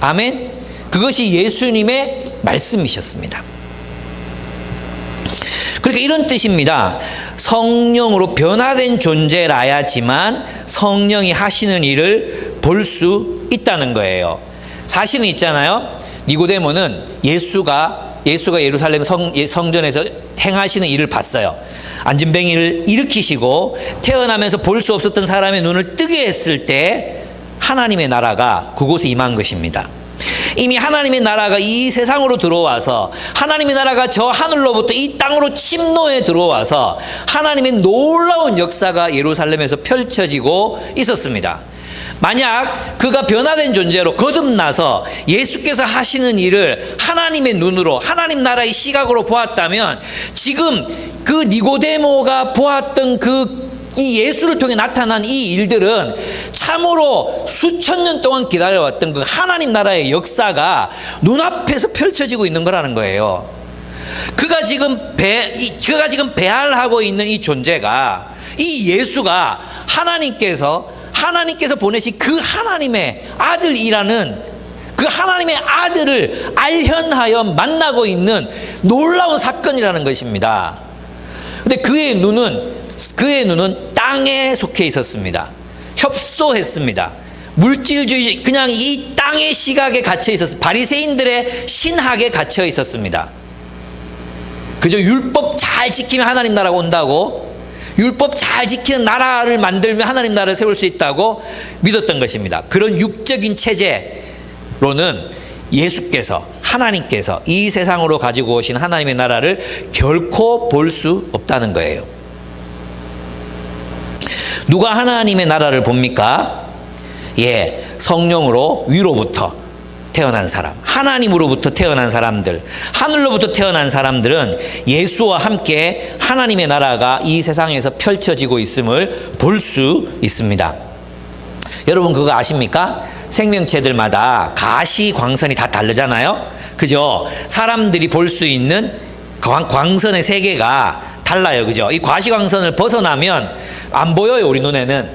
아멘. 그것이 예수님의 말씀이셨습니다. 그러니까 이런 뜻입니다. 성령으로 변화된 존재라야지만 성령이 하시는 일을 볼 수 있다는 거예요. 사실은 있잖아요. 니고데모는 예수가 예루살렘 성전에서 행하시는 일을 봤어요. 안진뱅이를 일으키시고 태어나면서 볼 수 없었던 사람의 눈을 뜨게 했을 때 하나님의 나라가 그곳에 임한 것입니다. 이미 하나님의 나라가 이 세상으로 들어와서, 하나님의 나라가 저 하늘로부터 이 땅으로 침노해 들어와서 하나님의 놀라운 역사가 예루살렘에서 펼쳐지고 있었습니다. 만약 그가 변화된 존재로 거듭나서 예수께서 하시는 일을 하나님의 눈으로, 하나님 나라의 시각으로 보았다면, 지금 그 니고데모가 보았던 이 예수를 통해 나타난 이 일들은 참으로 수천 년 동안 기다려왔던 그 하나님 나라의 역사가 눈앞에서 펼쳐지고 있는 거라는 거예요. 그가 지금 배알하고 있는 이 존재가, 이 예수가 하나님께서 보내신 그 하나님의 아들이라는, 그 하나님의 아들을 알현하여 만나고 있는 놀라운 사건이라는 것입니다. 근데 그의 눈은 땅에 속해 있었습니다. 협소했습니다. 물질주의, 그냥 이 땅의 시각에 갇혀 있었습니다. 바리새인들의 신학에 갇혀 있었습니다. 그저 율법 잘 지키면 하나님 나라가 온다고, 율법 잘 지키는 나라를 만들면 하나님 나라를 세울 수 있다고 믿었던 것입니다. 그런 육적인 체제로는 예수께서, 하나님께서 이 세상으로 가지고 오신 하나님의 나라를 결코 볼 수 없다는 거예요. 누가 하나님의 나라를 봅니까? 예, 성령으로 위로부터 태어난 사람, 하나님으로부터 태어난 사람들, 하늘로부터 태어난 사람들은 예수와 함께 하나님의 나라가 이 세상에서 펼쳐지고 있음을 볼 수 있습니다. 여러분 그거 아십니까? 생명체들마다 가시광선이 다 다르잖아요. 그죠? 사람들이 볼 수 있는 광선의 세계가 달라요. 그죠? 이 과시광선을 벗어나면 안 보여요, 우리 눈에는.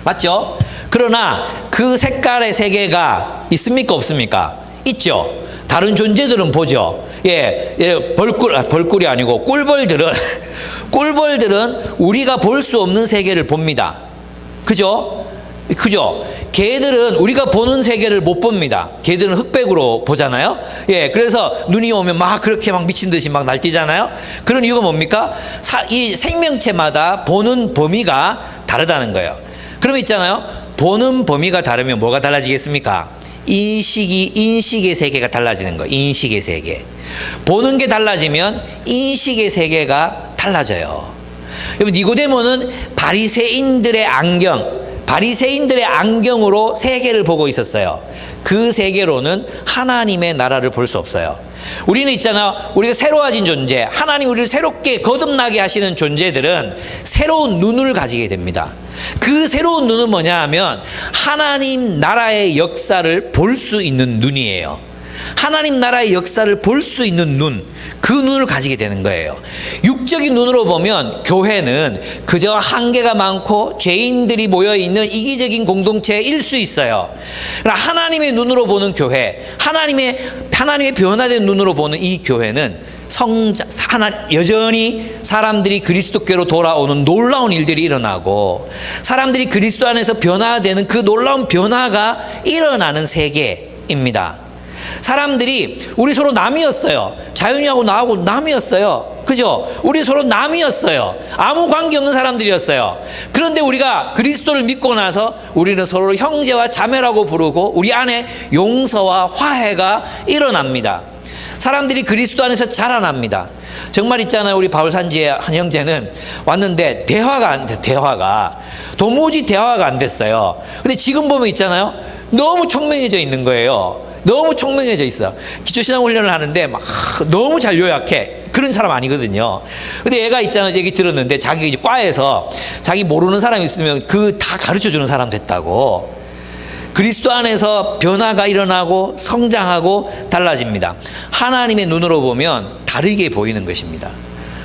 맞죠? 그러나 그 색깔의 세계가 있습니까, 없습니까? 있죠. 다른 존재들은 보죠. 벌꿀이 아니고 꿀벌들은 우리가 볼 수 없는 세계를 봅니다. 그죠? 개들은 우리가 보는 세계를 못 봅니다. 개들은 흑백으로 보잖아요. 그래서 눈이 오면 막 그렇게 막 미친 듯이 막 날뛰잖아요. 그런 이유가 뭡니까? 이 생명체마다 보는 범위가 다르다는 거예요. 그러면 있잖아요. 보는 범위가 다르면 뭐가 달라지겠습니까? 인식의 세계가 달라지는 거예요. 인식의 세계. 보는 게 달라지면 인식의 세계가 달라져요. 여러분, 니고데모는 바리새인들의 안경으로 세계를 보고 있었어요. 그 세계로는 하나님의 나라를 볼 수 없어요. 우리는 있잖아, 우리가 새로워진 존재, 하나님 우리를 새롭게 거듭나게 하시는 존재들은 새로운 눈을 가지게 됩니다. 그 새로운 눈은 뭐냐 하면 하나님 나라의 역사를 볼 수 있는 눈이에요. 하나님 나라의 역사를 볼 수 있는 눈, 그 눈을 가지게 되는 거예요. 육적인 눈으로 보면 교회는 그저 한계가 많고 죄인들이 모여있는 이기적인 공동체일 수 있어요. 그러나 하나님의 눈으로 보는 교회, 하나님의 변화된 눈으로 보는 이 교회는 여전히 사람들이 그리스도께로 돌아오는 놀라운 일들이 일어나고 사람들이 그리스도 안에서 변화되는 그 놀라운 변화가 일어나는 세계입니다. 사람들이 우리 서로 남이었어요. 자윤이하고 나하고 남이었어요. 그죠? 우리 서로 남이었어요. 아무 관계없는 사람들이었어요. 그런데 우리가 그리스도를 믿고 나서 우리는 서로 형제와 자매라고 부르고 우리 안에 용서와 화해가 일어납니다. 사람들이 그리스도 안에서 자라납니다. 정말 있잖아요. 우리 바울산지의 한 형제는 왔는데 대화가 안 됐어요. 도무지 대화가 안 됐어요. 근데 지금 보면 있잖아요. 너무 총명해져 있는 거예요. 너무 총명해져 있어. 기초신앙 훈련을 하는데 막 너무 잘 요약해. 그런 사람 아니거든요. 근데 얘가 있잖아요. 얘기 들었는데 자기 이제 과에서 자기 모르는 사람 있으면 그 다 가르쳐 주는 사람 됐다고. 그리스도 안에서 변화가 일어나고 성장하고 달라집니다. 하나님의 눈으로 보면 다르게 보이는 것입니다.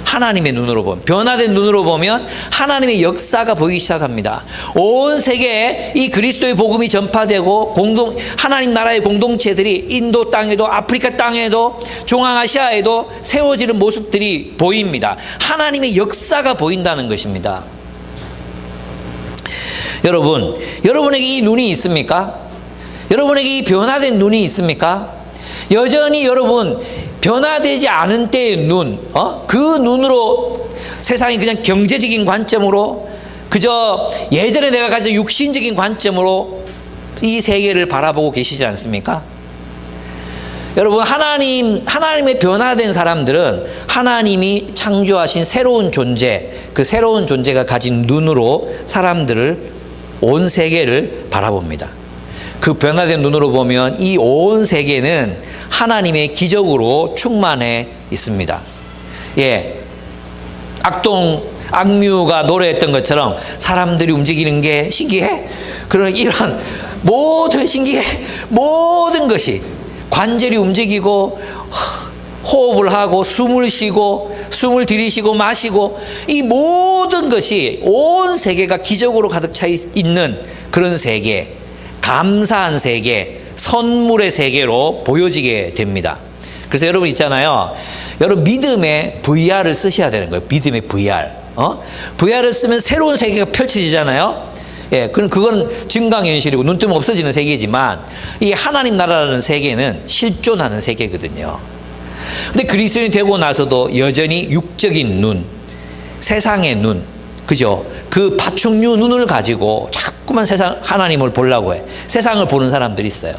하나님의 눈으로 보면, 변화된 눈으로 보면 하나님의 역사가 보이기 시작합니다. 온 세계에 이 그리스도의 복음이 전파되고 하나님 나라의 공동체들이 인도 땅에도 아프리카 땅에도 중앙아시아에도 세워지는 모습들이 보입니다. 하나님의 역사가 보인다는 것입니다. 여러분에게 이 눈이 있습니까? 여러분에게 이 변화된 눈이 있습니까? 여전히 여러분 변화되지 않은 때의 눈, 그 눈으로 세상이 그냥 경제적인 관점으로 그저 예전에 내가 가진 육신적인 관점으로 이 세계를 바라보고 계시지 않습니까? 여러분, 하나님의 변화된 사람들은 하나님이 창조하신 새로운 존재, 그 새로운 존재가 가진 눈으로 온 세계를 바라봅니다. 그 변화된 눈으로 보면 이 온 세계는 하나님의 기적으로 충만해 있습니다. 예. 악뮤가 노래했던 것처럼 사람들이 움직이는 게 신기해? 그런 이런 모든 것이 관절이 움직이고 호흡을 하고 숨을 쉬고 숨을 들이쉬고 마시고 이 모든 것이 온 세계가 기적으로 가득 차 있는 그런 세계, 감사한 세계, 선물의 세계로 보여지게 됩니다. 그래서 여러분 있잖아요. 여러분 믿음의 VR을 쓰셔야 되는 거예요. 믿음의 VR. VR을 쓰면 새로운 세계가 펼쳐지잖아요. 예, 그건 증강현실이고 눈 뜨면 없어지는 세계지만 이 하나님 나라라는 세계는 실존하는 세계거든요. 근데 그리스도인이 되고 나서도 여전히 육적인 눈, 세상의 눈, 그죠? 그 파충류 눈을 가지고 자꾸만 하나님을 보려고 해. 세상을 보는 사람들이 있어요.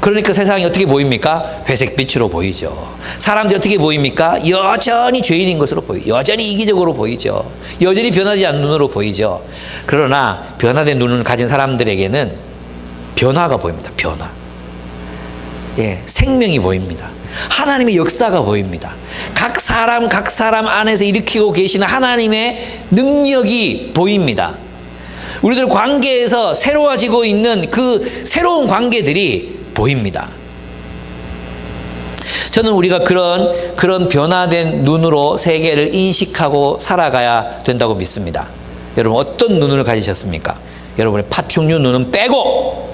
그러니까 세상이 어떻게 보입니까? 회색빛으로 보이죠. 사람들이 어떻게 보입니까? 여전히 죄인인 것으로 보이죠. 여전히 이기적으로 보이죠. 여전히 변하지 않는 눈으로 보이죠. 그러나 변화된 눈을 가진 사람들에게는 변화가 보입니다. 변화. 예, 생명이 보입니다. 하나님의 역사가 보입니다. 각 사람 안에서 일으키고 계시는 하나님의 능력이 보입니다. 우리들 관계에서 새로워지고 있는 그 새로운 관계들이 보입니다. 저는 우리가 그런 변화된 눈으로 세계를 인식하고 살아가야 된다고 믿습니다. 여러분 어떤 눈을 가지셨습니까? 여러분의 파충류 눈은 빼고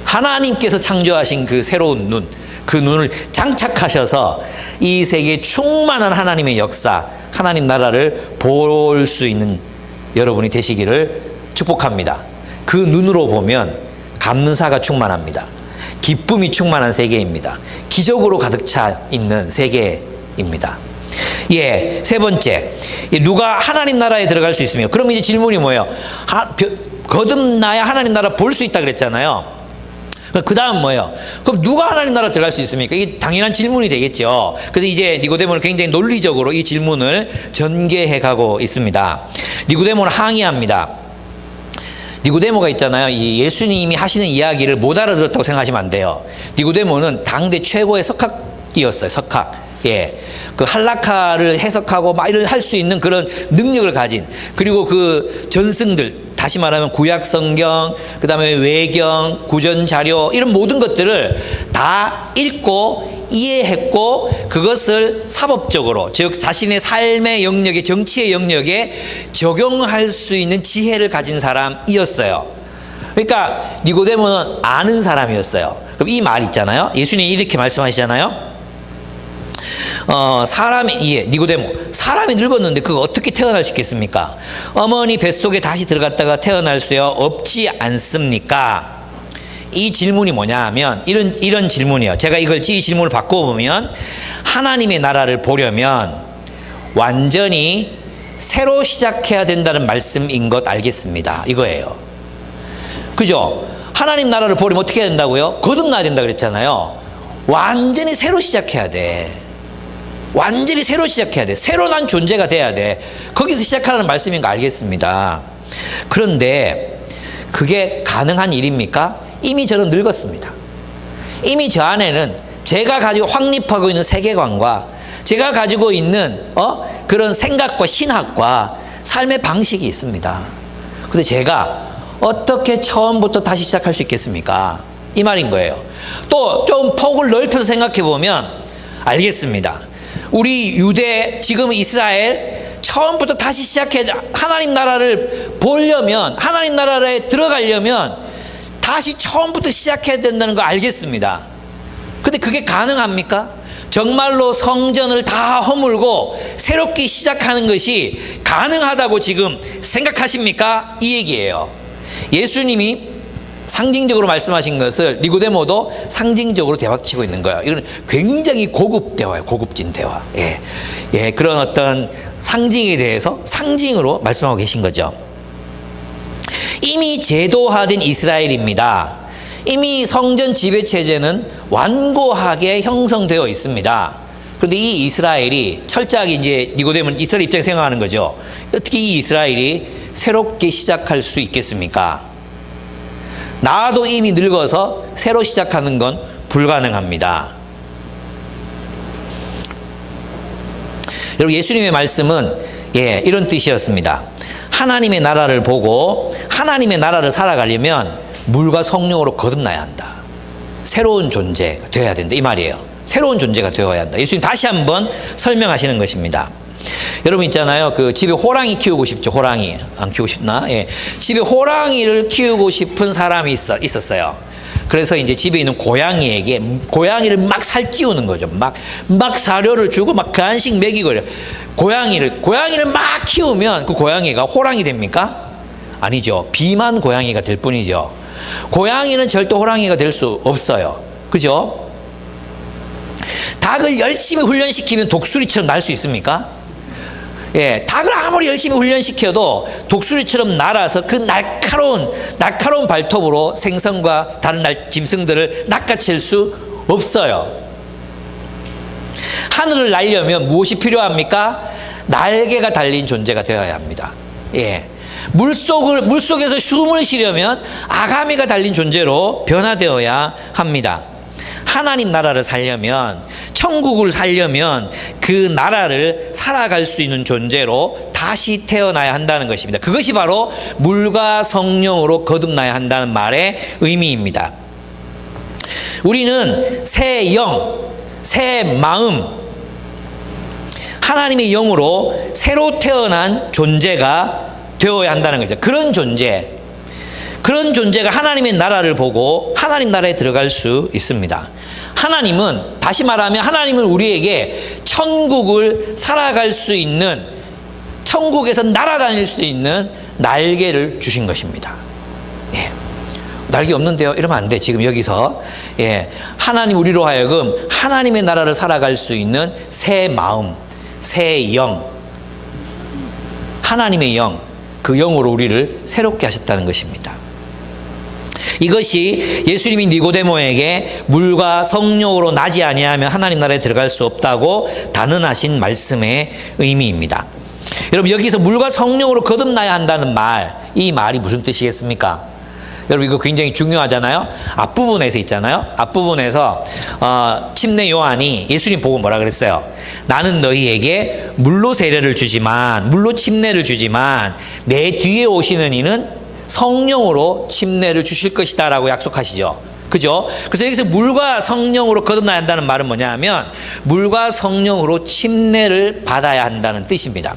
하나님께서 창조하신 그 새로운 눈, 그 눈을 장착하셔서 이 세계에 충만한 하나님의 역사, 하나님 나라를 볼 수 있는 여러분이 되시기를 축복합니다. 그 눈으로 보면 감사가 충만합니다. 기쁨이 충만한 세계입니다. 기적으로 가득 차 있는 세계입니다. 예, 세 번째, 누가 하나님 나라에 들어갈 수 있으며, 그럼 이제 질문이 뭐예요? 거듭나야 하나님 나라 볼 수 있다 그랬잖아요. 그 다음 뭐예요? 그럼 누가 하나님 나라 들어갈 수 있습니까? 이게 당연한 질문이 되겠죠. 그래서 이제 니고데모는 굉장히 논리적으로 이 질문을 전개해 가고 있습니다. 니고데모는 항의합니다. 니고데모가 있잖아요. 이 예수님이 하시는 이야기를 못 알아들었다고 생각하시면 안 돼요. 니고데모는 당대 최고의 석학이었어요. 석학. 예. 그 할라카를 해석하고 막 이런 할 수 있는 그런 능력을 가진, 그리고 그 전승들, 다시 말하면 구약 성경, 그다음에 외경, 구전 자료, 이런 모든 것들을 다 읽고 이해했고 그것을 사법적으로, 즉 자신의 삶의 영역에, 정치의 영역에 적용할 수 있는 지혜를 가진 사람이었어요. 그러니까 니고데모는 아는 사람이었어요. 그럼 이 말 있잖아요. 예수님이 이렇게 말씀하시잖아요. 니고데모, 사람이 늙었는데 그거 어떻게 태어날 수 있겠습니까? 어머니 뱃속에 다시 들어갔다가 태어날 수야 없지 않습니까? 이 질문이 뭐냐 하면 이런 질문이에요. 제가 이 질문을 바꿔보면, 하나님의 나라를 보려면 완전히 새로 시작해야 된다는 말씀인 것 알겠습니다. 이거예요. 그죠? 하나님 나라를 보려면 어떻게 해야 된다고요? 거듭나야 된다 그랬잖아요. 완전히 새로 시작해야 돼. 완전히 새로 시작해야 돼. 새로 난 존재가 돼야 돼. 거기서 시작하라는 말씀인 거 알겠습니다. 그런데 그게 가능한 일입니까? 이미 저는 늙었습니다. 이미 저 안에는 제가 가지고 확립하고 있는 세계관과 제가 가지고 있는 그런 생각과 신학과 삶의 방식이 있습니다. 근데 제가 어떻게 처음부터 다시 시작할 수 있겠습니까? 이 말인 거예요. 또 좀 폭을 넓혀서 생각해 보면 알겠습니다. 우리 유대, 지금 이스라엘, 처음부터 다시 시작해 하나님 나라를 보려면, 하나님 나라에 들어가려면 다시 처음부터 시작해야 된다는 거 알겠습니다. 근데 그게 가능합니까? 정말로 성전을 다 허물고 새롭게 시작하는 것이 가능하다고 지금 생각하십니까? 이 얘기예요. 예수님이 상징적으로 말씀하신 것을 니고데모도 상징적으로 대박치고 있는 거예요. 이건 굉장히 고급 대화예요. 고급진 대화. 예, 그런 어떤 상징에 대해서 상징으로 말씀하고 계신 거죠. 이미 제도화된 이스라엘입니다. 이미 성전 지배체제는 완고하게 형성되어 있습니다. 그런데 이 이스라엘이, 철저하게 이제 니고데모는 이스라엘 입장에 생각하는 거죠. 어떻게 이 이스라엘이 새롭게 시작할 수 있겠습니까? 나도 이미 늙어서 새로 시작하는 건 불가능합니다. 여러분, 예수님의 말씀은 이런 뜻이었습니다. 하나님의 나라를 보고 하나님의 나라를 살아가려면 물과 성령으로 거듭나야 한다. 새로운 존재가 되어야 된다. 이 말이에요. 새로운 존재가 되어야 한다. 예수님 다시 한번 설명하시는 것입니다. 여러분 있잖아요. 그 집에 호랑이 키우고 싶죠. 호랑이 안 키우고 싶나? 예. 집에 호랑이를 키우고 싶은 사람이 있었어요. 그래서 이제 집에 있는 고양이에게 고양이를 막 살찌우는 거죠. 막 사료를 주고 막 간식 먹이고 그래요. 고양이를 막 키우면 그 고양이가 호랑이 됩니까? 아니죠. 비만 고양이가 될 뿐이죠. 고양이는 절대 호랑이가 될 수 없어요. 그죠? 닭을 열심히 훈련시키면 독수리처럼 날 수 있습니까? 예, 닭을 아무리 열심히 훈련시켜도 독수리처럼 날아서 그 날카로운 발톱으로 생선과 다른 짐승들을 낚아챌 수 없어요. 하늘을 날려면 무엇이 필요합니까? 날개가 달린 존재가 되어야 합니다. 예. 물속에서 숨을 쉬려면 아가미가 달린 존재로 변화되어야 합니다. 하나님 나라를 살려면, 천국을 살려면 그 나라를 살아갈 수 있는 존재로 다시 태어나야 한다는 것입니다. 그것이 바로 물과 성령으로 거듭나야 한다는 말의 의미입니다. 우리는 새 영, 새 마음, 하나님의 영으로 새로 태어난 존재가 되어야 한다는 거죠. 그런 존재가 하나님의 나라를 보고 하나님 나라에 들어갈 수 있습니다. 하나님은, 다시 말하면 하나님은 우리에게 천국을 살아갈 수 있는, 천국에서 날아다닐 수 있는 날개를 주신 것입니다. 예. 날개 없는데요? 이러면 안 돼. 지금 여기서. 예. 하나님, 우리로 하여금 하나님의 나라를 살아갈 수 있는 새 마음, 새 영, 하나님의 영, 그 영으로 우리를 새롭게 하셨다는 것입니다. 이것이 예수님이 니고데모에게 물과 성령으로 나지 아니하면 하나님 나라에 들어갈 수 없다고 단언하신 말씀의 의미입니다. 여러분, 여기서 물과 성령으로 거듭나야 한다는 말, 이 말이 무슨 뜻이겠습니까? 여러분, 이거 굉장히 중요하잖아요. 앞부분에서 있잖아요. 앞부분에서 침례 요한이 예수님 보고 뭐라 그랬어요? 나는 너희에게 물로 세례를 주지만, 물로 침례를 주지만 내 뒤에 오시는 이는 성령으로 침례를 주실 것이다 라고 약속하시죠. 그죠? 그래서 여기서 물과 성령으로 거듭나야 한다는 말은 뭐냐 하면 물과 성령으로 침례를 받아야 한다는 뜻입니다.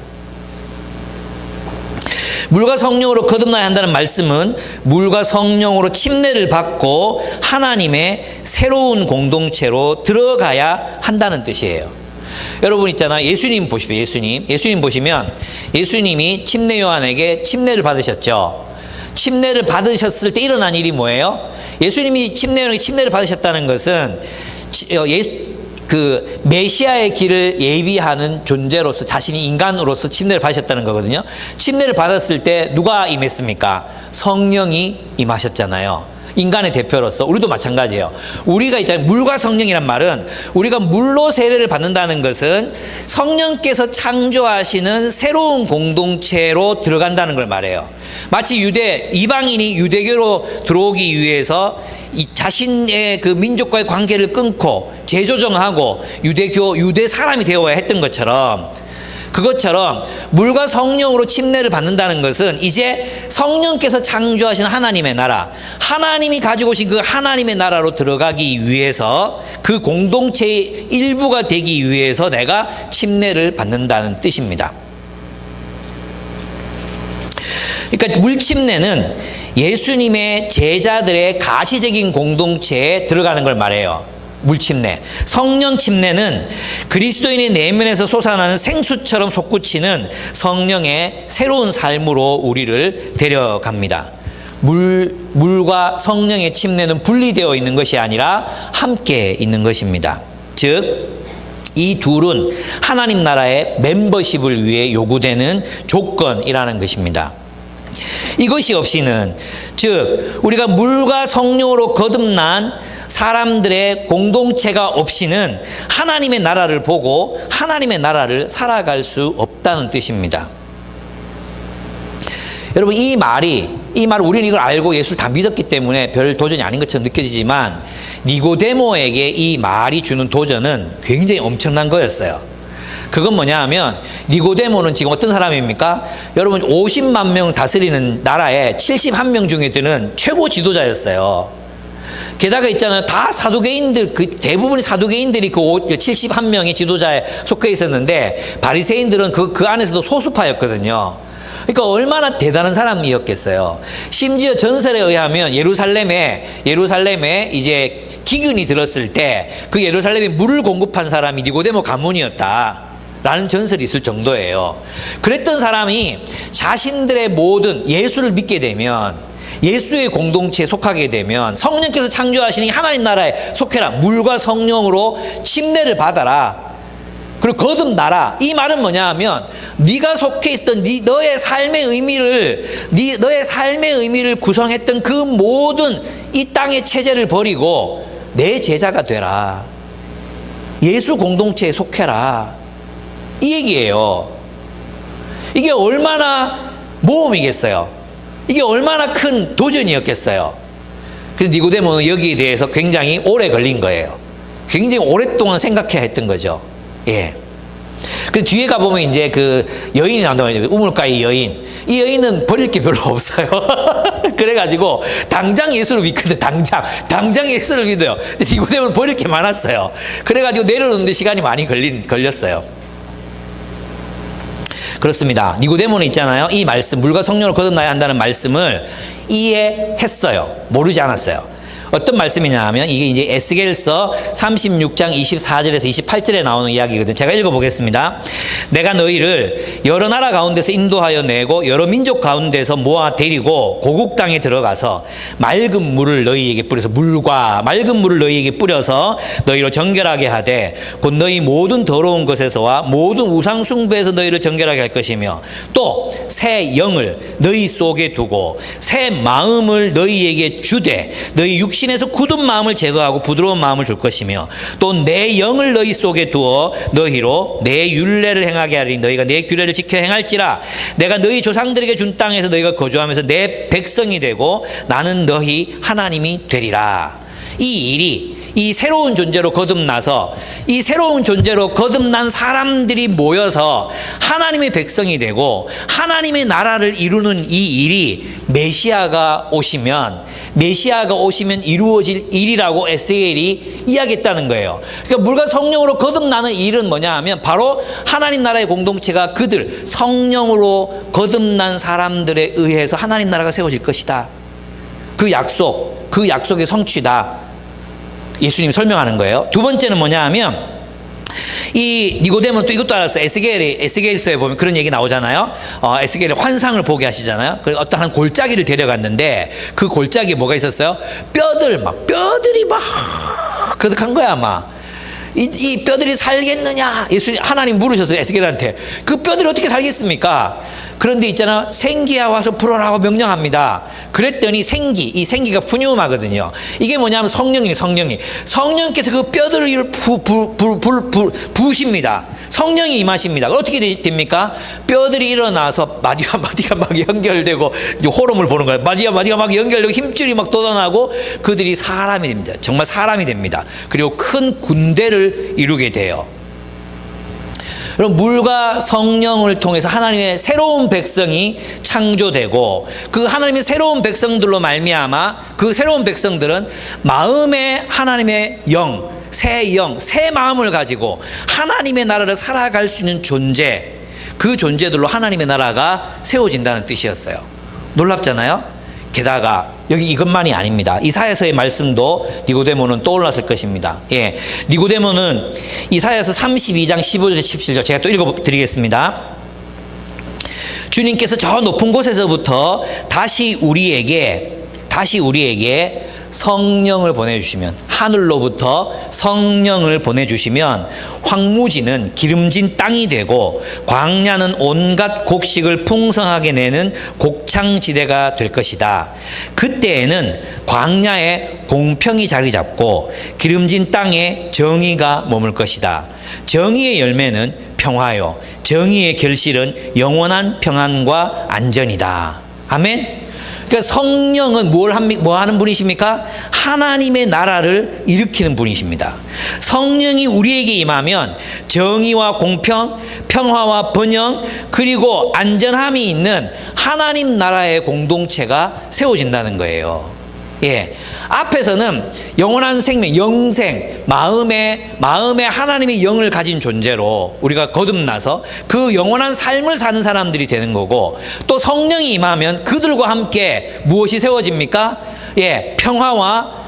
물과 성령으로 거듭나야 한다는 말씀은 물과 성령으로 침례를 받고 하나님의 새로운 공동체로 들어가야 한다는 뜻이에요. 여러분 있잖아요. 예수님 보십시오. 예수님 보시면 예수님이 침례 요한에게 침례를 받으셨죠. 침례를 받으셨을 때 일어난 일이 뭐예요? 예수님이 침례 요한에게 침례를 받으셨다는 것은 그 메시아의 길을 예비하는 존재로서 자신이 인간으로서 침례를 받으셨다는 거거든요. 침례를 받았을 때 누가 임했습니까? 성령이 임하셨잖아요. 인간의 대표로서. 우리도 마찬가지예요. 우리가 있잖아요. 물과 성령이란 말은 우리가 물로 세례를 받는다는 것은 성령께서 창조하시는 새로운 공동체로 들어간다는 걸 말해요. 마치 이방인이 유대교로 들어오기 위해서 이 자신의 그 민족과의 관계를 끊고 재조정하고 유대 사람이 되어야 했던 것처럼, 그것처럼 물과 성령으로 침례를 받는다는 것은 이제 성령께서 창조하신 하나님의 나라, 하나님이 가지고 오신 그 하나님의 나라로 들어가기 위해서, 그 공동체의 일부가 되기 위해서 내가 침례를 받는다는 뜻입니다. 그러니까 물침례는 예수님의 제자들의 가시적인 공동체에 들어가는 걸 말해요. 물침례. 성령 침례는 그리스도인의 내면에서 솟아나는 생수처럼 솟구치는 성령의 새로운 삶으로 우리를 데려갑니다. 물과 성령의 침례는 분리되어 있는 것이 아니라 함께 있는 것입니다. 즉, 이 둘은 하나님 나라의 멤버십을 위해 요구되는 조건이라는 것입니다. 이것이 없이는, 즉 우리가 물과 성령으로 거듭난 사람들의 공동체가 없이는 하나님의 나라를 보고 하나님의 나라를 살아갈 수 없다는 뜻입니다. 여러분, 이 말 우리는 이걸 알고 예수를 다 믿었기 때문에 별 도전이 아닌 것처럼 느껴지지만 니고데모에게 이 말이 주는 도전은 굉장히 엄청난 거였어요. 그건 뭐냐 하면 니고데모는 지금 어떤 사람입니까? 여러분, 50만 명 다스리는 나라에 71명 중에 드는 최고 지도자였어요. 게다가 있잖아요. 다 사두개인들, 대부분이 사두개인들이 그 71명의 지도자에 속해 있었는데 바리새인들은 그 안에서도 소수파였거든요. 그러니까 얼마나 대단한 사람이었겠어요. 심지어 전설에 의하면 예루살렘에 이제 기근이 들었을 때 그 예루살렘에 물을 공급한 사람이 니고데모 가문이었다 라는 전설이 있을 정도예요. 그랬던 사람이 자신들의 모든 예수를 믿게 되면, 예수의 공동체에 속하게 되면, 성령께서 창조하시는 하나님 나라에 속해라, 물과 성령으로 침례를 받아라, 그리고 거듭나라. 이 말은 뭐냐 하면 네가 속해 있던 너의 삶의 의미를 구성했던 그 모든 이 땅의 체제를 버리고 내 제자가 되라, 예수 공동체에 속해라, 이 얘기예요. 이게 얼마나 모험이겠어요. 이게 얼마나 큰 도전이었겠어요. 그래서 니고데모는 여기에 대해서 굉장히 오래 걸린 거예요. 굉장히 오랫동안 생각해야 했던 거죠. 예. 그 뒤에 가보면 이제 그 여인이 나온단 말이에요. 우물가의 여인. 이 여인은 버릴 게 별로 없어요. 그래가지고 당장 예수를 믿거든. 당장 예수를 믿어요. 근데 니고데모는 버릴 게 많았어요. 그래가지고 내려오는데 시간이 많이 걸렸어요. 그렇습니다. 니고데모는 있잖아요. 이 말씀, 물과 성령으로 거듭나야 한다는 말씀을 이해했어요. 모르지 않았어요. 어떤 말씀이냐 하면 이게 이제 에스겔서 36장 24절에서 28절에 나오는 이야기거든요. 제가 읽어보겠습니다. 내가 너희를 여러 나라 가운데서 인도하여 내고 여러 민족 가운데서 모아 데리고 고국 땅에 들어가서 맑은 물을 너희에게 뿌려서 물과 맑은 물을 너희에게 뿌려서 너희로 정결하게 하되 곧 너희 모든 더러운 것에서와 모든 우상 숭배에서 너희를 정결하게 할 것이며 또 새 영을 너희 속에 두고 새 마음을 너희에게 주되 너희 육신에서 굳은 마음을 제거하고 부드러운 마음을 줄 것이며 또 내 영을 너희 속에 두어 너희로 내 율례를 행하게 하리니 너희가 내 규례를 지켜 행할지라 내가 너희 조상들에게 준 땅에서 너희가 거주하면서 내 백성이 되고 나는 너희 하나님이 되리라. 이 일이 이 새로운 존재로 거듭나서 이 새로운 존재로 거듭난 사람들이 모여서 하나님의 백성이 되고 하나님의 나라를 이루는 이 일이 메시아가 오시면 이루어질 일이라고 에스겔이 이야기했다는 거예요. 그러니까 물과 성령으로 거듭나는 일은 뭐냐 하면 바로 하나님 나라의 공동체가 그들 성령으로 거듭난 사람들에 의해서 하나님 나라가 세워질 것이다. 그 약속의 성취다. 예수님이 설명하는 거예요. 두 번째는 뭐냐 하면 이 니고데모는 또 이것도 알았어요. 에스겔서에 보면 그런 얘기 나오잖아요. 에스겔의 환상을 보게 하시잖아요. 그래서 어떠한 골짜기를 데려갔는데 그 골짜기에 뭐가 있었어요? 뼈들이 막 그득한 거야 막. 이 뼈들이 살겠느냐? 하나님 물으셨어요. 에스겔한테. 그 뼈들이 어떻게 살겠습니까? 그런데 있잖아, 생기야 와서 불어라고 명령합니다. 그랬더니 이 생기가 푸뉴마거든요. 이게 뭐냐면 성령님께서 그 뼈들을 부으십니다. 성령이 임하십니다. 어떻게 됩니까? 뼈들이 일어나서 마디가 막 연결되고 호름을 보는 거예요. 마디가 막 연결되고 힘줄이 막 돋아나고 그들이 사람이 됩니다. 정말 사람이 됩니다. 그리고 큰 군대를 이루게 돼요. 그럼 물과 성령을 통해서 하나님의 새로운 백성이 창조되고 그 하나님의 새로운 백성들로 말미암아 그 새로운 백성들은 마음에 하나님의 새 마음을 가지고 하나님의 나라를 살아갈 수 있는 존재, 그 존재들로 하나님의 나라가 세워진다는 뜻이었어요. 놀랍잖아요. 게다가 여기 이것만이 아닙니다. 이사야서의 말씀도 니고데모는 떠올랐을 것입니다. 예, 니고데모는 이사야서 32장 15절 17절 제가 또 읽어드리겠습니다. 주님께서 저 높은 곳에서부터 다시 우리에게 성령을 보내주시면, 하늘로부터 성령을 보내주시면 황무지는 기름진 땅이 되고 광야는 온갖 곡식을 풍성하게 내는 곡창지대가 될 것이다. 그때에는 광야에 공평이 자리 잡고 기름진 땅에 정의가 머물 것이다. 정의의 열매는 평화요, 정의의 결실은 영원한 평안과 안전이다. 아멘. 그러니까 성령은 뭐 하는 분이십니까? 하나님의 나라를 일으키는 분이십니다. 성령이 우리에게 임하면 정의와 공평, 평화와 번영, 그리고 안전함이 있는 하나님 나라의 공동체가 세워진다는 거예요. 예, 앞에서는 영원한 생명, 영생, 마음에 하나님의 영을 가진 존재로 우리가 거듭나서 그 영원한 삶을 사는 사람들이 되는 거고, 또 성령이 임하면 그들과 함께 무엇이 세워집니까? 예, 평화와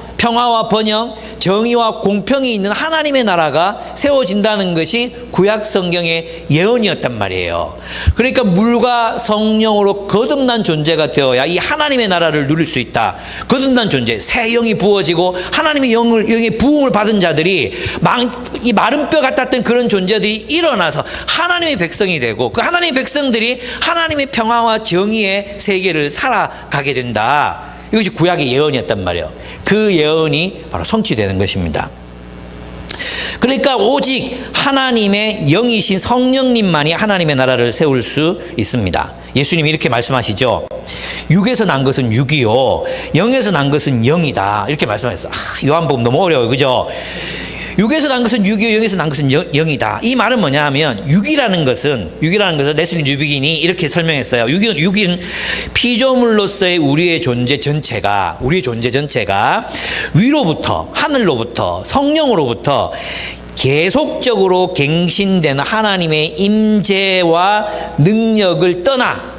번영, 정의와 공평이 있는 하나님의 나라가 세워진다는 것이 구약 성경의 예언이었단 말이에요. 그러니까 물과 성령으로 거듭난 존재가 되어야 이 하나님의 나라를 누릴 수 있다. 거듭난 존재, 새 영이 부어지고 하나님의 영의 부음을 받은 자들이 이 마른 뼈 같았던 그런 존재들이 일어나서 하나님의 백성이 되고 그 하나님의 백성들이 하나님의 평화와 정의의 세계를 살아가게 된다. 이것이 구약의 예언이었단 말이에요. 그 예언이 바로 성취되는 것입니다. 그러니까 오직 하나님의 영이신 성령님만이 하나님의 나라를 세울 수 있습니다. 예수님이 이렇게 말씀하시죠. 육에서 난 것은 육이요, 영에서 난 것은 영이다. 이렇게 말씀하셨어요. 요한복음 너무 어려워요. 그죠? 육에서 난 것은 육이요, 영에서 난 것은 영이다. 이 말은 뭐냐 하면 육이라는 것은 레슬리 뉴비긴이 이렇게 설명했어요. 육은 피조물로서의 우리의 존재 전체가 위로부터, 하늘로부터, 성령으로부터 계속적으로 갱신되는 하나님의 임재와 능력을 떠나,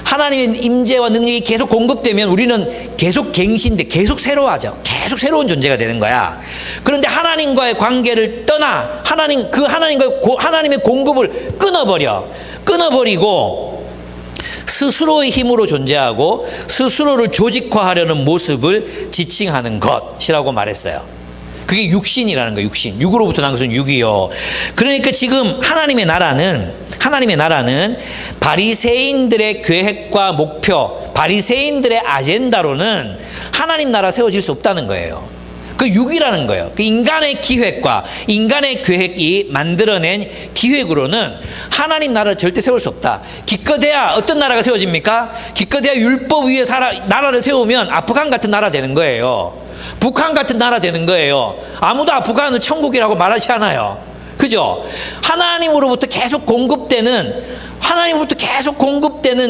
하나님의 임재와 능력이 계속 공급되면 우리는 계속 갱신돼, 계속 새로워하죠. 계속 새로운 존재가 되는 거야. 그런데 하나님과의 관계를 떠나 하나님의 공급을 끊어버리고 스스로의 힘으로 존재하고 스스로를 조직화하려는 모습을 지칭하는 것이라고 말했어요. 그게 육신이라는 거예요. 육으로부터 난 것은 육이요. 그러니까 지금 하나님의 나라는 바리새인들의 계획과 목표, 바리새인들의 아젠다로는 하나님 나라 세워질 수 없다는 거예요. 그 육이라는 거예요. 그 인간의 기획과 인간의 계획이 만들어낸 기획으로는 하나님 나라를 절대 세울 수 없다. 기껏해야 어떤 나라가 세워집니까? 기껏해야 율법 위에 나라를 세우면 아프간 같은 나라 되는 거예요. 북한 같은 나라 되는 거예요. 아무도 아프간은 천국이라고 말하지 않아요. 그죠? 하나님으로부터 계속 공급되는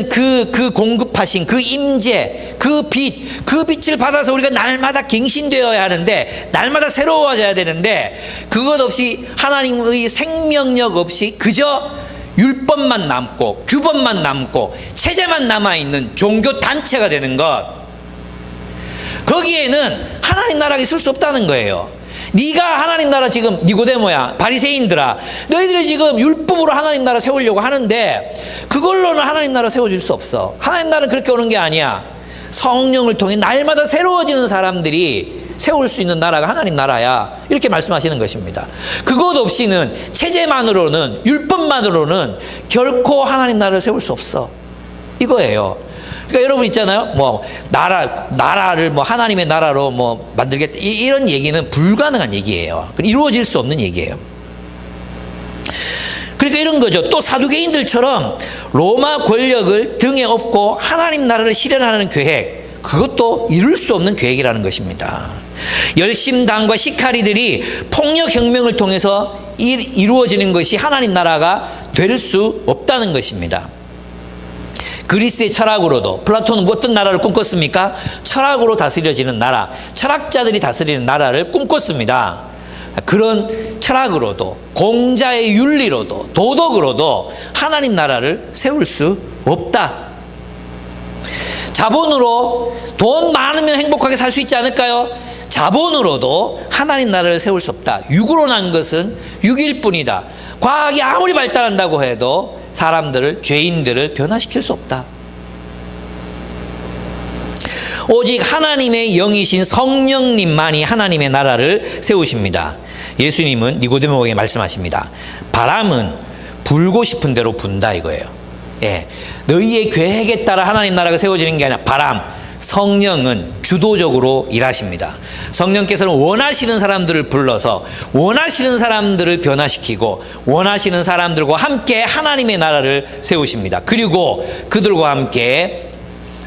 그 공급하신 그 임재, 그 빛을 받아서 우리가 날마다 갱신되어야 하는데, 날마다 새로워져야 되는데, 그것 없이 하나님의 생명력 없이 그저 율법만 남고 규범만 남고 체제만 남아있는 종교 단체가 되는 것, 거기에는 하나님 나라가 있을 수 없다는 거예요. 네가 하나님 나라 지금 니고데모야, 바리새인들아, 너희들이 지금 율법으로 하나님 나라 세우려고 하는데 그걸로는 하나님 나라 세워줄 수 없어. 하나님 나라는 그렇게 오는 게 아니야. 성령을 통해 날마다 새로워지는 사람들이 세울 수 있는 나라가 하나님 나라야. 이렇게 말씀하시는 것입니다. 그것 없이는, 체제만으로는, 율법만으로는 결코 하나님 나라를 세울 수 없어. 이거예요. 그러니까 여러분 있잖아요. 나라를 하나님의 나라로 만들겠다. 이런 얘기는 불가능한 얘기예요. 이루어질 수 없는 얘기예요. 그러니까 이런 거죠. 또 사두개인들처럼 로마 권력을 등에 업고 하나님 나라를 실현하는 계획, 그것도 이룰 수 없는 계획이라는 것입니다. 열심당과 시카리들이 폭력혁명을 통해서 이루어지는 것이 하나님 나라가 될 수 없다는 것입니다. 그리스의 철학으로도, 플라톤은 어떤 나라를 꿈꿨습니까? 철학으로 다스려지는 나라, 철학자들이 다스리는 나라를 꿈꿨습니다. 그런 철학으로도, 공자의 윤리로도, 도덕으로도 하나님 나라를 세울 수 없다. 자본으로 돈 많으면 행복하게 살 수 있지 않을까요? 자본으로도 하나님 나라를 세울 수 없다. 육으로 난 것은 육일 뿐이다. 과학이 아무리 발달한다고 해도 죄인들을 변화시킬 수 없다. 오직 하나님의 영이신 성령님만이 하나님의 나라를 세우십니다. 예수님은 니고데모에게 말씀하십니다. 바람은 불고 싶은 대로 분다 이거예요. 너희의 계획에 따라 하나님 나라가 세워지는 게 아니라 성령은 주도적으로 일하십니다. 성령께서는 원하시는 사람들을 불러서 원하시는 사람들을 변화시키고 원하시는 사람들과 함께 하나님의 나라를 세우십니다. 그리고 그들과 함께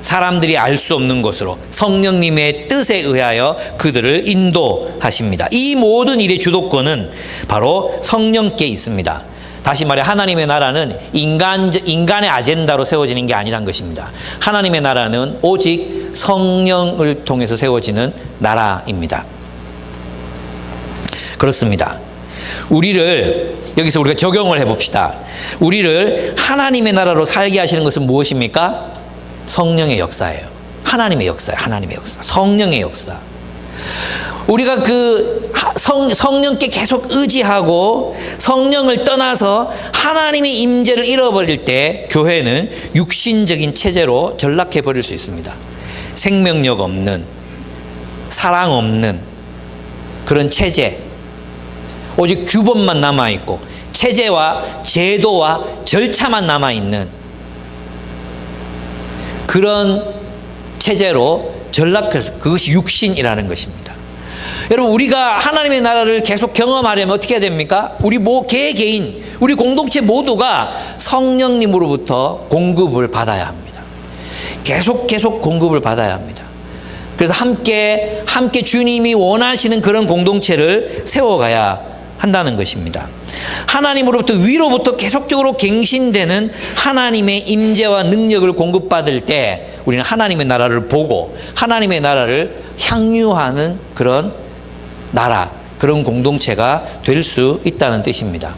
사람들이 알 수 없는 것으로 성령님의 뜻에 의하여 그들을 인도하십니다. 이 모든 일의 주도권은 바로 성령께 있습니다. 다시 말해 하나님의 나라는 인간의 아젠다로 세워지는 게 아니란 것입니다. 하나님의 나라는 오직 성령을 통해서 세워지는 나라입니다. 그렇습니다. 여기서 우리가 적용을 해봅시다. 우리를 하나님의 나라로 살게 하시는 것은 무엇입니까? 성령의 역사예요. 하나님의 역사예요. 하나님의 역사. 성령의 역사. 우리가 성령께 계속 의지하고 성령을 떠나서 하나님의 임재를 잃어버릴 때 교회는 육신적인 체제로 전락해 버릴 수 있습니다. 생명력 없는, 사랑 없는 그런 체제, 오직 규범만 남아있고 체제와 제도와 절차만 남아있는 그런 체제로 전락해서, 그것이 육신이라는 것입니다. 여러분, 우리가 하나님의 나라를 계속 경험하려면 어떻게 해야 됩니까? 우리 개개인, 우리 공동체 모두가 성령님으로부터 공급을 받아야 합니다. 계속 공급을 받아야 합니다. 그래서 함께 주님이 원하시는 그런 공동체를 세워가야 한다는 것입니다. 하나님으로부터 위로부터 계속적으로 갱신되는 하나님의 임재와 능력을 공급받을 때 우리는 하나님의 나라를 보고 하나님의 나라를 향유하는 그런 나라, 그런 공동체가 될 수 있다는 뜻입니다.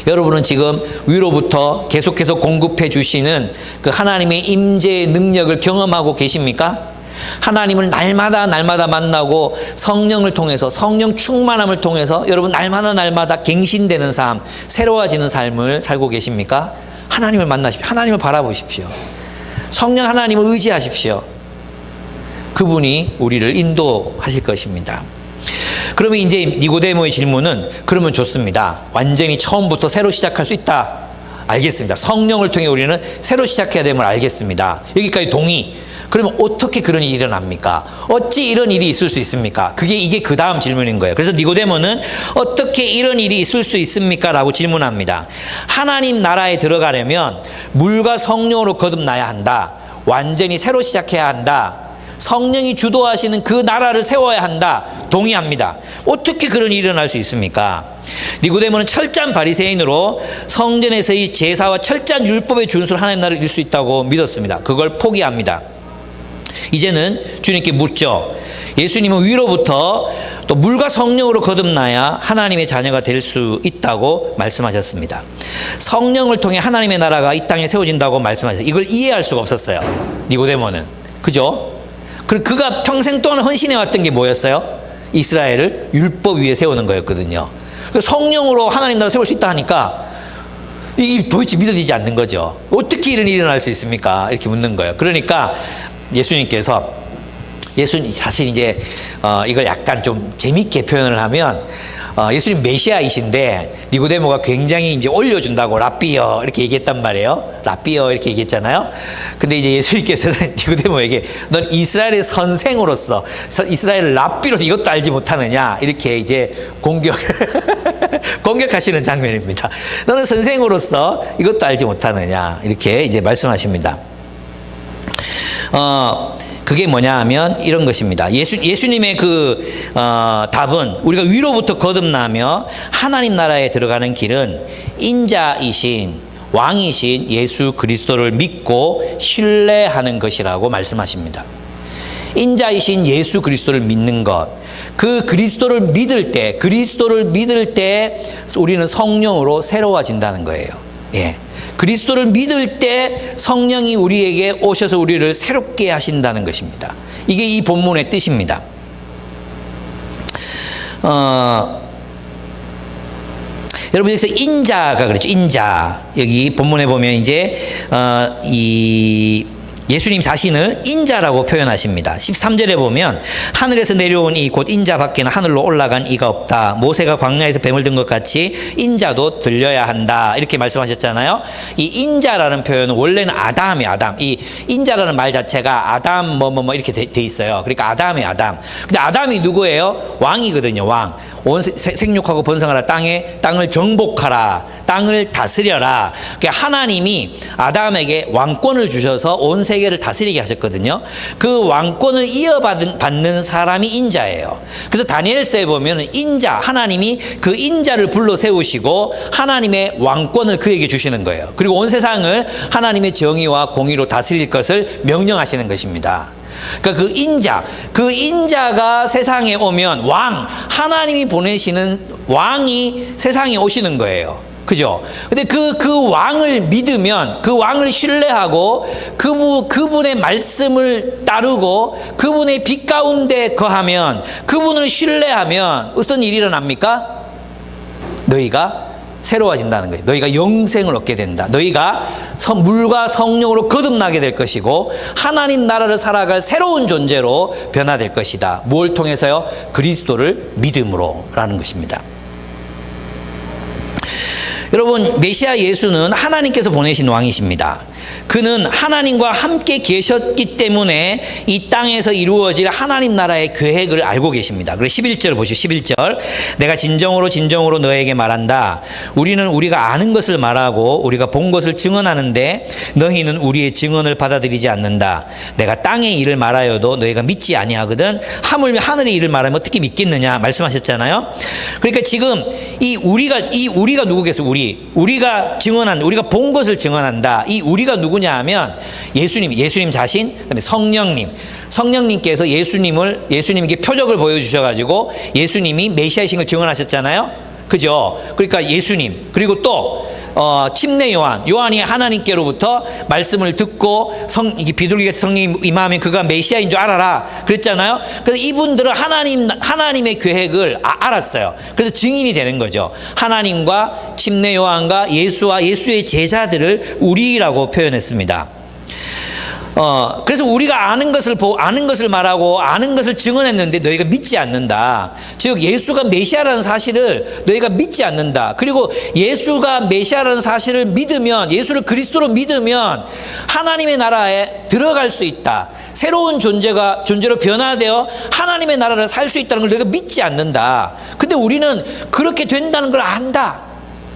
여러분은 지금 위로부터 계속해서 공급해 주시는 그 하나님의 임재의 능력을 경험하고 계십니까? 하나님을 날마다 만나고 성령을 통해서, 성령 충만함을 통해서 여러분 날마다 갱신되는 삶, 새로워지는 삶을 살고 계십니까? 하나님을 만나십시오. 하나님을 바라보십시오. 성령 하나님을 의지하십시오. 그분이 우리를 인도하실 것입니다. 그러면 이제 니고데모의 질문은, 그러면 좋습니다. 완전히 처음부터 새로 시작할 수 있다. 알겠습니다. 성령을 통해 우리는 새로 시작해야 됨을 알겠습니다. 여기까지 동의. 그러면 어떻게 그런 일이 일어납니까? 어찌 이런 일이 있을 수 있습니까? 이게 그 다음 질문인 거예요. 그래서 니고데모는 어떻게 이런 일이 있을 수 있습니까? 라고 질문합니다. 하나님 나라에 들어가려면 물과 성령으로 거듭나야 한다. 완전히 새로 시작해야 한다. 성령이 주도하시는 그 나라를 세워야 한다. 동의합니다. 어떻게 그런 일이 일어날 수 있습니까? 니고데모는 철저한 바리새인으로 성전에서의 제사와 철저한 율법의 준수를 하나님 나라를 이룰 수 있다고 믿었습니다. 그걸 포기합니다. 이제는 주님께 묻죠. 예수님은 위로부터 또 물과 성령으로 거듭나야 하나님의 자녀가 될 수 있다고 말씀하셨습니다. 성령을 통해 하나님의 나라가 이 땅에 세워진다고 말씀하셨어요. 이걸 이해할 수가 없었어요. 니고데모는. 그죠? 그가 평생 동안 헌신해왔던 게 뭐였어요? 이스라엘을 율법 위에 세우는 거였거든요. 성령으로 하나님 나라 세울 수 있다 하니까 이 도대체 믿어지지 않는 거죠. 어떻게 이런 일이 일어날 수 있습니까? 이렇게 묻는 거예요. 그러니까 예수님께서, 예수님 사실 이제 이걸 약간 좀 재밌게 표현을 하면, 예수님 메시아이신데 니고데모가 굉장히 이제 올려준다고 라삐어 이렇게 얘기했단 말이에요. 라삐어 이렇게 얘기했잖아요. 근데 이제 예수님께서는 니고데모에게 넌 이스라엘의 선생으로서 이스라엘을 라삐로 이것도 알지 못하느냐 이렇게 이제 공격하시는 장면입니다. 너는 선생으로서 이것도 알지 못하느냐 이렇게 이제 말씀하십니다. 그게 뭐냐 하면 이런 것입니다. 예수님의 답은 우리가 위로부터 거듭나며 하나님 나라에 들어가는 길은 인자이신 왕이신 예수 그리스도를 믿고 신뢰하는 것이라고 말씀하십니다. 인자이신 예수 그리스도를 믿는 것. 그 그리스도를 믿을 때 우리는 성령으로 새로워진다는 거예요. 예. 그리스도를 믿을 때 성령이 우리에게 오셔서 우리를 새롭게 하신다는 것입니다. 이게 이 본문의 뜻입니다. 여러분 여기서 인자가 그랬죠. 인자. 여기 본문에 보면 이제 예수님 자신을 인자라고 표현하십니다. 13절에 보면 하늘에서 내려온 이 곧 인자 밖에는 하늘로 올라간 이가 없다. 모세가 광야에서 뱀을 든 것 같이 인자도 들려야 한다. 이렇게 말씀하셨잖아요. 이 인자라는 표현은 원래는 아담이에요. 아담. 이 인자라는 말 자체가 아담 이렇게 돼 있어요. 그러니까 아담이에요. 아담. 근데 아담이 누구예요? 왕이거든요. 왕. 온 생육하고 번성하라. 땅을 정복하라. 땅을 다스려라. 그러니까 하나님이 아담에게 왕권을 주셔서 온 세계를 다스리게 하셨거든요. 그 왕권을 이어받는 사람이 인자예요. 그래서 다니엘서에 보면 하나님이 그 인자를 불러 세우시고 하나님의 왕권을 그에게 주시는 거예요. 그리고 온 세상을 하나님의 정의와 공의로 다스릴 것을 명령하시는 것입니다. 그러니까 그 인자가 세상에 오면 하나님이 보내시는 왕이 세상에 오시는 거예요. 그죠? 근데 그 왕을 믿으면, 그 왕을 신뢰하고, 그분의 말씀을 따르고, 그분의 빛 가운데 거하면, 그분을 신뢰하면, 어떤 일이 일어납니까? 너희가 새로워진다는 거예요. 너희가 영생을 얻게 된다. 너희가 물과 성령으로 거듭나게 될 것이고 하나님 나라를 살아갈 새로운 존재로 변화될 것이다. 뭘 통해서요? 그리스도를 믿음으로라는 것입니다. 여러분, 메시아 예수는 하나님께서 보내신 왕이십니다. 그는 하나님과 함께 계셨기 때문에 이 땅에서 이루어질 하나님 나라의 계획을 알고 계십니다. 그래서 11절 보시죠. 11절. 내가 진정으로 너에게 말한다. 우리는 우리가 아는 것을 말하고 우리가 본 것을 증언하는데 너희는 우리의 증언을 받아들이지 않는다. 내가 땅의 일을 말하여도 너희가 믿지 아니하거든. 하물며 하늘의 일을 말하면 어떻게 믿겠느냐 말씀하셨잖아요. 그러니까 지금 우리가 누구겠어요? 우리가 본 것을 증언한다. 이 우리가 누구냐 하면 예수님 자신, 그다음에 성령님께서 예수님에게 표적을 보여주셔가지고 예수님이 메시아이신 걸 증언하셨잖아요. 그죠? 그러니까 예수님. 그리고 또 침례 요한이 하나님께로부터 말씀을 듣고 비둘기가 성령이 임하면 그가 메시아인 줄 알아라 그랬잖아요. 그래서 이분들은 하나님의 계획을 알았어요. 그래서 증인이 되는 거죠. 하나님과 침례 요한과 예수와 예수의 제자들을 우리라고 표현했습니다. 그래서 우리가 아는 것을 말하고 아는 것을 증언했는데 너희가 믿지 않는다. 즉 예수가 메시아라는 사실을 너희가 믿지 않는다. 그리고 예수가 메시아라는 사실을 믿으면, 예수를 그리스도로 믿으면 하나님의 나라에 들어갈 수 있다. 새로운 존재로 변화되어 하나님의 나라를 살 수 있다는 걸 너희가 믿지 않는다. 근데 우리는 그렇게 된다는 걸 안다.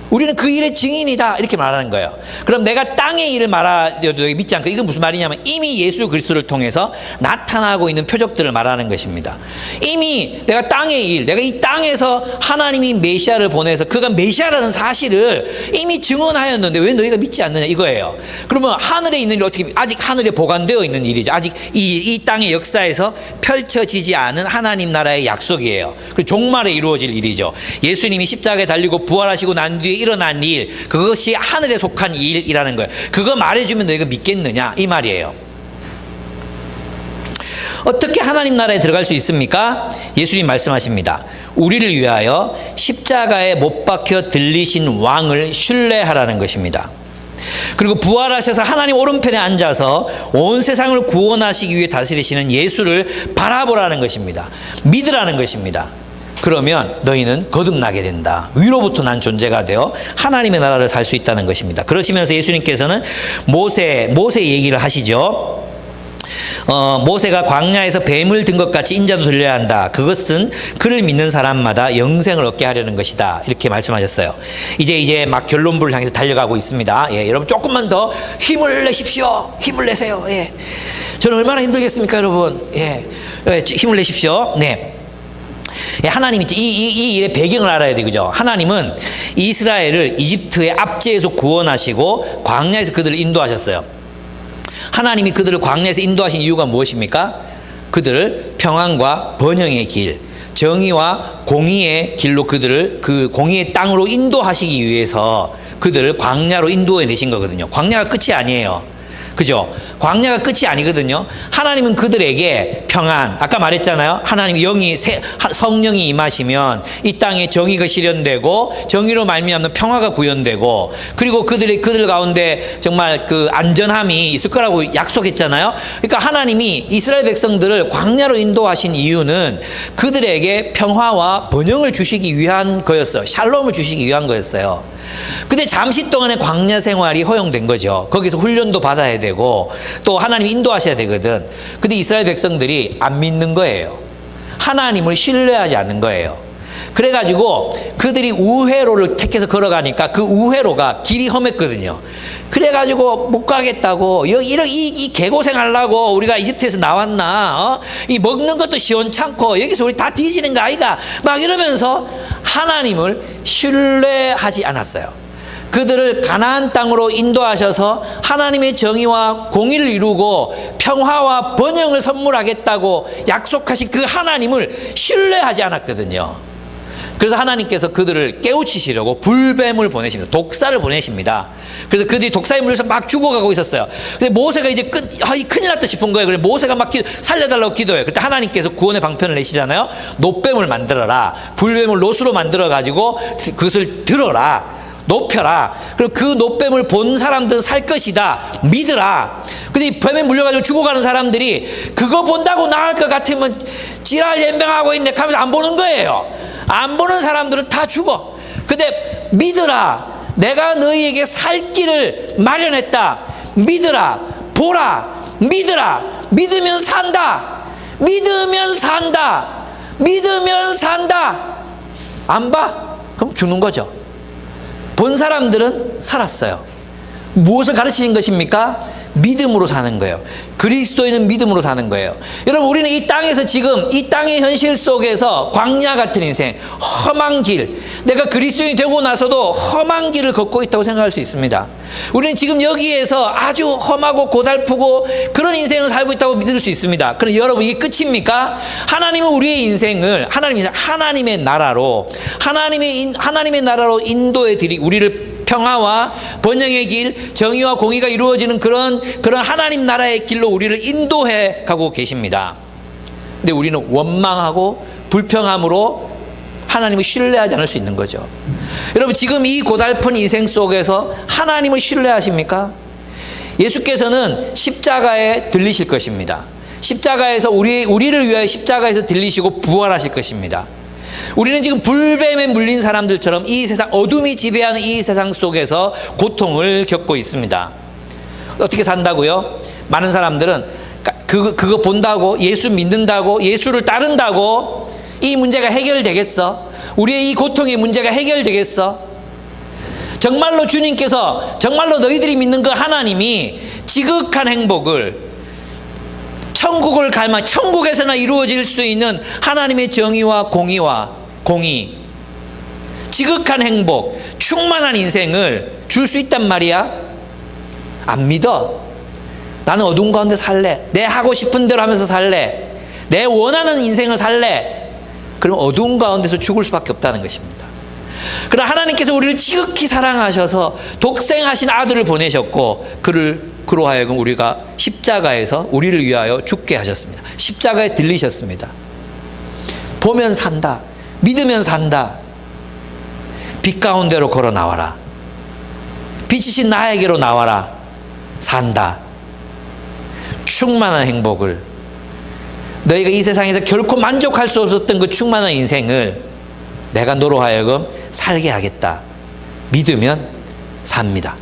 우리는 그 일의 증인이다. 이렇게 말하는 거예요. 그럼 내가 땅의 일을 말하려도 믿지 않고, 이건 무슨 말이냐면 이미 예수 그리스도를 통해서 나타나고 있는 표적들을 말하는 것입니다. 이미 내가 땅의 일, 내가 이 땅에서 하나님이 메시아를 보내서 그가 메시아라는 사실을 이미 증언하였는데 왜 너희가 믿지 않느냐 이거예요. 그러면 하늘에 있는 일, 어떻게 아직 하늘에 보관되어 있는 일이죠. 아직 이 땅의 역사에서 펼쳐지지 않은 하나님 나라의 약속이에요. 그 종말에 이루어질 일이죠. 예수님이 십자가에 달리고 부활하시고 난 뒤에 일어난 일, 그것이 하늘에 속한 일이라는 거예요. 그거 말해주면 너희가 믿겠느냐 이 말이에요. 어떻게 하나님 나라에 들어갈 수 있습니까? 예수님 말씀하십니다. 우리를 위하여 십자가에 못 박혀 들리신 왕을 신뢰하라는 것입니다. 그리고 부활하셔서 하나님 오른편에 앉아서 온 세상을 구원하시기 위해 다스리시는 예수를 바라보라는 것입니다. 믿으라는 것입니다. 그러면 너희는 거듭나게 된다. 위로부터 난 존재가 되어 하나님의 나라를 살 수 있다는 것입니다. 그러시면서 예수님께서는 모세 얘기를 하시죠. 모세가 광야에서 뱀을 든 것 같이 인자도 들려야 한다. 그것은 그를 믿는 사람마다 영생을 얻게 하려는 것이다. 이렇게 말씀하셨어요. 이제 막 결론부를 향해서 달려가고 있습니다. 예, 여러분 조금만 더 힘을 내십시오. 힘을 내세요. 예. 저는 얼마나 힘들겠습니까, 여러분? 예, 힘을 내십시오. 네. 하나님이 이 일의 배경을 알아야 돼, 그죠? 하나님은 이스라엘을 이집트의 압제에서 구원하시고 광야에서 그들을 인도하셨어요. 하나님이 그들을 광야에서 인도하신 이유가 무엇입니까? 그들을 평안과 번영의 길, 정의와 공의의 길로 그들을 그 공의의 땅으로 인도하시기 위해서 그들을 광야로 인도해 내신 거거든요. 광야가 끝이 아니에요. 그죠? 광야가 끝이 아니거든요. 하나님은 그들에게 평안, 아까 말했잖아요. 하나님 성령이 임하시면 이 땅에 정의가 실현되고 정의로 말미암는 평화가 구현되고, 그리고 그들 가운데 정말 그 안전함이 있을 거라고 약속했잖아요. 그러니까 하나님이 이스라엘 백성들을 광야로 인도하신 이유는 그들에게 평화와 번영을 주시기 위한 거였어요. 샬롬을 주시기 위한 거였어요. 근데 잠시 동안의 광야 생활이 허용된 거죠. 거기서 훈련도 받아야 되고 또 하나님이 인도하셔야 되거든. 근데 이스라엘 백성들이 안 믿는 거예요. 하나님을 신뢰하지 않는 거예요. 그래가지고 그들이 우회로를 택해서 걸어가니까 그 우회로가 길이 험했거든요. 그래가지고 못 가겠다고, 이 개고생 하려고 우리가 이집트에서 나왔나? 이 먹는 것도 시원찮고 여기서 우리 다 뒤지는 거 아이가? 막 이러면서 하나님을 신뢰하지 않았어요. 그들을 가나안 땅으로 인도하셔서 하나님의 정의와 공의를 이루고 평화와 번영을 선물하겠다고 약속하신 그 하나님을 신뢰하지 않았거든요. 그래서 하나님께서 그들을 깨우치시려고 불뱀을 보내십니다. 독사를 보내십니다. 그래서 그들이 독사에 물려서 막 죽어가고 있었어요. 근데 모세가 이제 큰일 났다 싶은 거예요. 그래서 모세가 막 살려달라고 기도해요. 그때 하나님께서 구원의 방편을 내시잖아요. 놋뱀을 만들어라. 불뱀을 놋으로 만들어가지고 그것을 들어라. 높여라. 그리고 그 놋뱀을 본 사람들은 살 것이다. 믿으라. 근데 이 뱀에 물려가지고 죽어가는 사람들이 그거 본다고 나을 것 같으면 지랄 연병하고 있네 하면서 안 보는 거예요. 안 보는 사람들은 다 죽어. 근데 믿으라. 내가 너희에게 살 길을 마련했다. 믿으라. 보라. 믿으라. 믿으면 산다. 믿으면 산다. 믿으면 산다. 안 봐? 그럼 죽는 거죠. 본 사람들은 살았어요. 무엇을 가르치신 것입니까? 믿음으로 사는 거예요. 그리스도인은 믿음으로 사는 거예요. 여러분, 우리는 이 땅에서 지금 이 땅의 현실 속에서 광야 같은 인생, 험한 길, 내가 그리스도인이 되고 나서도 험한 길을 걷고 있다고 생각할 수 있습니다. 우리는 지금 여기에서 아주 험하고 고달프고 그런 인생을 살고 있다고 믿을 수 있습니다. 그런데 여러분, 이게 끝입니까? 하나님은 우리의 인생을 하나님의 나라로 인도해 드리, 우리를 평화와 번영의 길, 정의와 공의가 이루어지는 그런 하나님 나라의 길로 우리를 인도해 가고 계십니다. 근데 우리는 원망하고 불평함으로 하나님을 신뢰하지 않을 수 있는 거죠. 여러분, 지금 이 고달픈 인생 속에서 하나님을 신뢰하십니까? 예수께서는 십자가에 들리실 것입니다. 십자가에서 우리를 위하여 십자가에서 들리시고 부활하실 것입니다. 우리는 지금 불뱀에 물린 사람들처럼 이 세상, 어둠이 지배하는 이 세상 속에서 고통을 겪고 있습니다. 어떻게 산다고요? 많은 사람들은 그거 본다고, 예수 믿는다고, 예수를 따른다고 이 문제가 해결되겠어? 우리의 이 고통의 문제가 해결되겠어? 정말로 주님께서, 정말로 너희들이 믿는 그 하나님이 지극한 행복을, 천국을 갈망, 천국에서나 이루어질 수 있는 하나님의 정의와 공의, 지극한 행복, 충만한 인생을 줄 수 있단 말이야? 안 믿어. 나는 어두운 가운데 살래. 내 하고 싶은 대로 하면서 살래. 내 원하는 인생을 살래. 그럼 어두운 가운데서 죽을 수밖에 없다는 것입니다. 그러나 하나님께서 우리를 지극히 사랑하셔서 독생하신 아들을 보내셨고, 그로 하여금 우리가 십자가에서 우리를 위하여 죽게 하셨습니다. 십자가에 들리셨습니다. 보면 산다. 믿으면 산다. 빛 가운데로 걸어 나와라. 빛이신 나에게로 나와라. 산다. 충만한 행복을, 너희가 이 세상에서 결코 만족할 수 없었던 그 충만한 인생을 내가 너로 하여금 살게 하겠다. 믿으면 삽니다.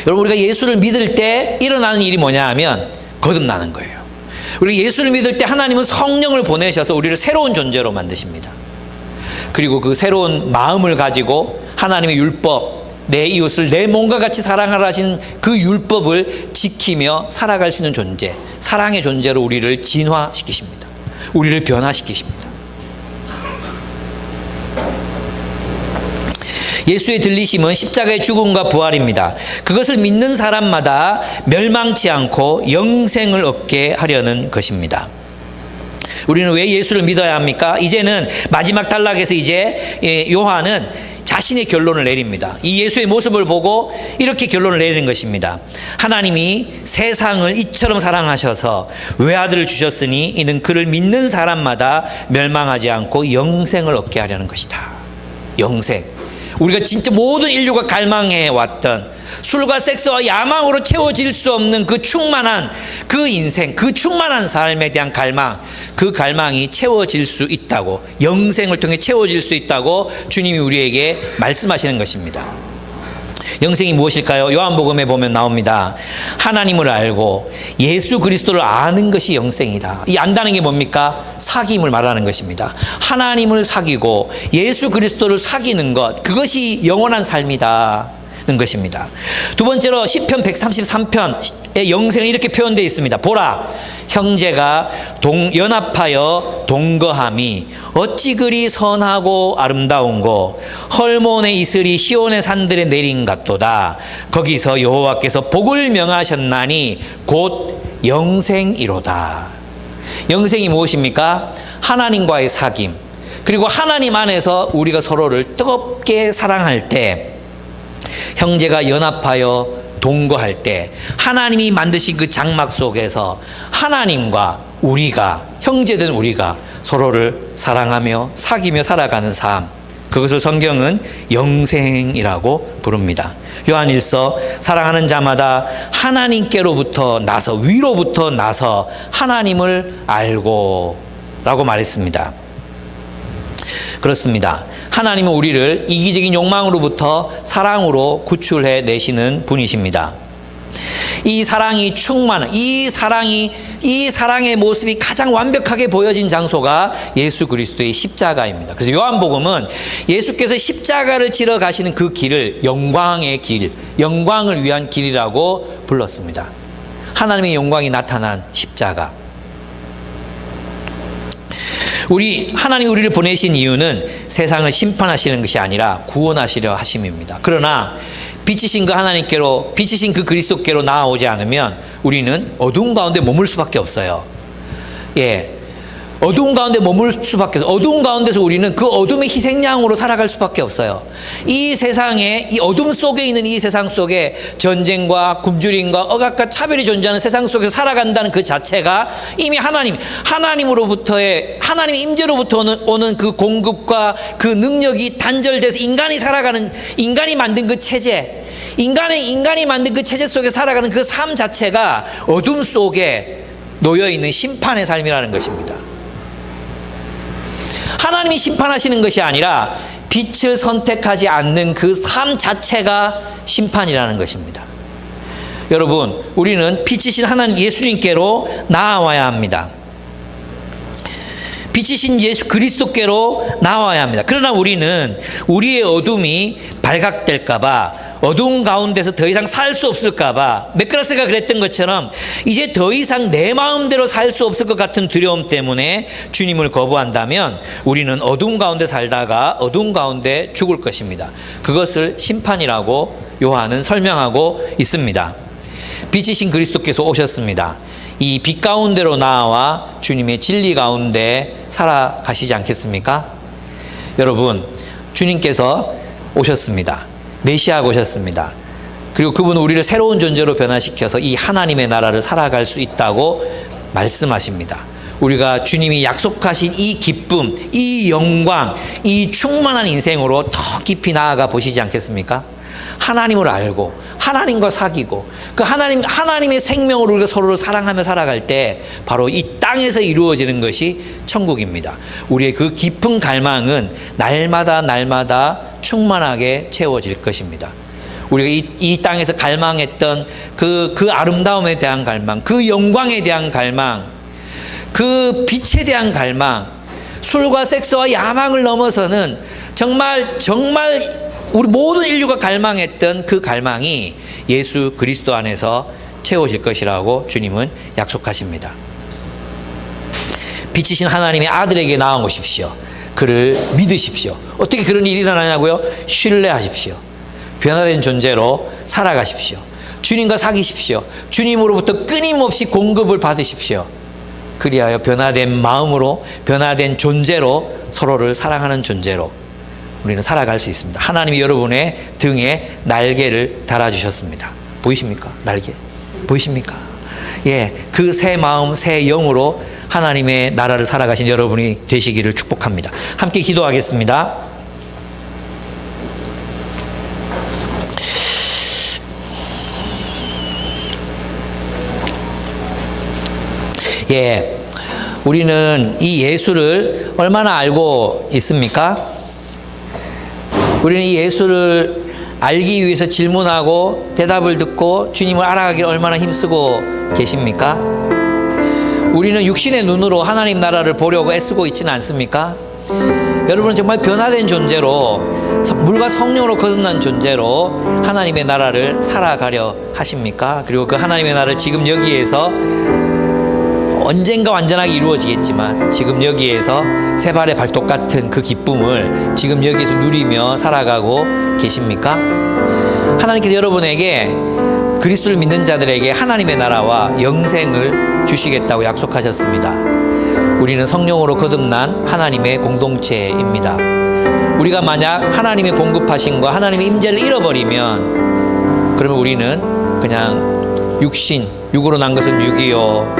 여러분, 우리가 예수를 믿을 때 일어나는 일이 뭐냐 하면 거듭나는 거예요. 우리가 예수를 믿을 때 하나님은 성령을 보내셔서 우리를 새로운 존재로 만드십니다. 그리고 그 새로운 마음을 가지고 하나님의 율법, 내 이웃을 내 몸과 같이 사랑하라 하신 그 율법을 지키며 살아갈 수 있는 존재, 사랑의 존재로 우리를 진화시키십니다. 우리를 변화시키십니다. 예수의 들리심은 십자가의 죽음과 부활입니다. 그것을 믿는 사람마다 멸망치 않고 영생을 얻게 하려는 것입니다. 우리는 왜 예수를 믿어야 합니까? 이제는 마지막 단락에서 이제 요한은 자신의 결론을 내립니다. 이 예수의 모습을 보고 이렇게 결론을 내리는 것입니다. 하나님이 세상을 이처럼 사랑하셔서 외아들을 주셨으니 이는 그를 믿는 사람마다 멸망하지 않고 영생을 얻게 하려는 것이다. 영생. 우리가 진짜 모든 인류가 갈망해 왔던 술과 섹스와 야망으로 채워질 수 없는 그 충만한 그 인생, 그 충만한 삶에 대한 갈망, 그 갈망이 채워질 수 있다고, 영생을 통해 채워질 수 있다고 주님이 우리에게 말씀하시는 것입니다. 영생이 무엇일까요? 요한복음에 보면 나옵니다. 하나님을 알고 예수 그리스도를 아는 것이 영생이다. 이 안다는 게 뭡니까? 사귐을 말하는 것입니다. 하나님을 사귀고 예수 그리스도를 사귀는 것, 그것이 영원한 삶이다 는 것입니다. 두 번째로 시편 133편의 영생은 이렇게 표현되어 있습니다. 보라, 형제가 연합하여 동거함이 어찌 그리 선하고 아름다운고, 헐몬의 이슬이 시온의 산들에 내린 같도다. 거기서 여호와께서 복을 명하셨나니 곧 영생이로다. 영생이 무엇입니까? 하나님과의 사귐, 그리고 하나님 안에서 우리가 서로를 뜨겁게 사랑할 때, 형제가 연합하여 동거할 때, 하나님이 만드신 그 장막 속에서 하나님과 우리가, 형제된 우리가 서로를 사랑하며 사귀며 살아가는 삶, 그것을 성경은 영생이라고 부릅니다. 요한일서, 사랑하는 자마다 하나님께로부터 나서, 위로부터 나서 하나님을 알고 라고 말했습니다. 그렇습니다. 하나님은 우리를 이기적인 욕망으로부터 사랑으로 구출해 내시는 분이십니다. 이 사랑이 충만한, 이 사랑의 모습이 가장 완벽하게 보여진 장소가 예수 그리스도의 십자가입니다. 그래서 요한복음은 예수께서 십자가를 지러 가시는 그 길을 영광의 길, 영광을 위한 길이라고 불렀습니다. 하나님의 영광이 나타난 십자가. 하나님이 우리를 보내신 이유는 세상을 심판하시는 것이 아니라 구원하시려 하심입니다. 그러나 빛이신 그 하나님께로, 빛이신 그 그리스도께로 나아오지 않으면 우리는 어두운 가운데 머물 수밖에 없어요. 예. 어두운 가운데 머물 수밖에 없어요. 어두운 가운데서 우리는 그 어둠의 희생양으로 살아갈 수밖에 없어요. 이 세상에, 이 어둠 속에 있는 이 세상 속에 전쟁과 굶주림과 억압과 차별이 존재하는 세상 속에서 살아간다는 그 자체가 이미 하나님으로부터의, 하나님의 임재로부터 오는 그 공급과 그 능력이 단절돼서 인간이 만든 그 체제, 인간이 만든 그 체제 속에 살아가는 그 삶 자체가 어둠 속에 놓여있는 심판의 삶이라는 것입니다. 하나님이 심판하시는 것이 아니라 빛을 선택하지 않는 그 삶 자체가 심판이라는 것입니다. 여러분, 우리는 빛이신 하나님 예수님께로 나아와야 합니다. 빛이신 예수 그리스도께로 나와야 합니다. 그러나 우리는 우리의 어둠이 발각될까 봐, 어두운 가운데서 더 이상 살 수 없을까 봐, 맥그라스가 그랬던 것처럼 이제 더 이상 내 마음대로 살 수 없을 것 같은 두려움 때문에 주님을 거부한다면 우리는 어두운 가운데 살다가 어두운 가운데 죽을 것입니다. 그것을 심판이라고 요한은 설명하고 있습니다. 빛이신 그리스도께서 오셨습니다. 이 빛 가운데로 나와 주님의 진리 가운데 살아가시지 않겠습니까? 여러분, 주님께서 오셨습니다. 메시아가 오셨습니다. 그리고 그분은 우리를 새로운 존재로 변화시켜서 이 하나님의 나라를 살아갈 수 있다고 말씀하십니다. 우리가 주님이 약속하신 이 기쁨, 이 영광, 이 충만한 인생으로 더 깊이 나아가 보시지 않겠습니까? 하나님을 알고 하나님과 사귀고 그 하나님의 생명으로 우리가 서로를 사랑하며 살아갈 때 바로 이 땅에서 이루어지는 것이 천국입니다. 우리의 그 깊은 갈망은 날마다 충만하게 채워질 것입니다. 우리가 이 땅에서 갈망했던 그 아름다움에 대한 갈망, 그 영광에 대한 갈망, 그 빛에 대한 갈망, 술과 섹스와 야망을 넘어서는 정말 우리 모든 인류가 갈망했던 그 갈망이 예수 그리스도 안에서 채워질 것이라고 주님은 약속하십니다. 빛이신 하나님의 아들에게 나아오십시오. 그를 믿으십시오. 어떻게 그런 일이 일어나냐고요? 신뢰하십시오. 변화된 존재로 살아가십시오. 주님과 사귀십시오. 주님으로부터 끊임없이 공급을 받으십시오. 그리하여 변화된 마음으로, 변화된 존재로, 서로를 사랑하는 존재로 우리는 살아갈 수 있습니다. 하나님이 여러분의 등에 날개를 달아주셨습니다. 보이십니까? 날개. 보이십니까? 예, 그 새 마음, 새 영으로 하나님의 나라를 살아가신 여러분이 되시기를 축복합니다. 함께 기도하겠습니다. 예, 우리는 이 예수를 얼마나 알고 있습니까? 우리는 이 예수를 알기 위해서 질문하고 대답을 듣고 주님을 알아가기를 얼마나 힘쓰고 계십니까? 우리는 육신의 눈으로 하나님 나라를 보려고 애쓰고 있지는 않습니까? 여러분은 정말 변화된 존재로, 물과 성령으로 거듭난 존재로 하나님의 나라를 살아가려 하십니까? 그리고 그 하나님의 나라를 지금 여기에서 언젠가 완전하게 이루어지겠지만 지금 여기에서 세 발의 발톱 같은 그 기쁨을 지금 여기에서 누리며 살아가고 계십니까? 하나님께서 여러분에게, 그리스도를 믿는 자들에게 하나님의 나라와 영생을 주시겠다고 약속하셨습니다. 우리는 성령으로 거듭난 하나님의 공동체입니다. 우리가 만약 하나님의 공급하심과 하나님의 임재를 잃어버리면 그러면 우리는 그냥 육으로 난 것은 육이요,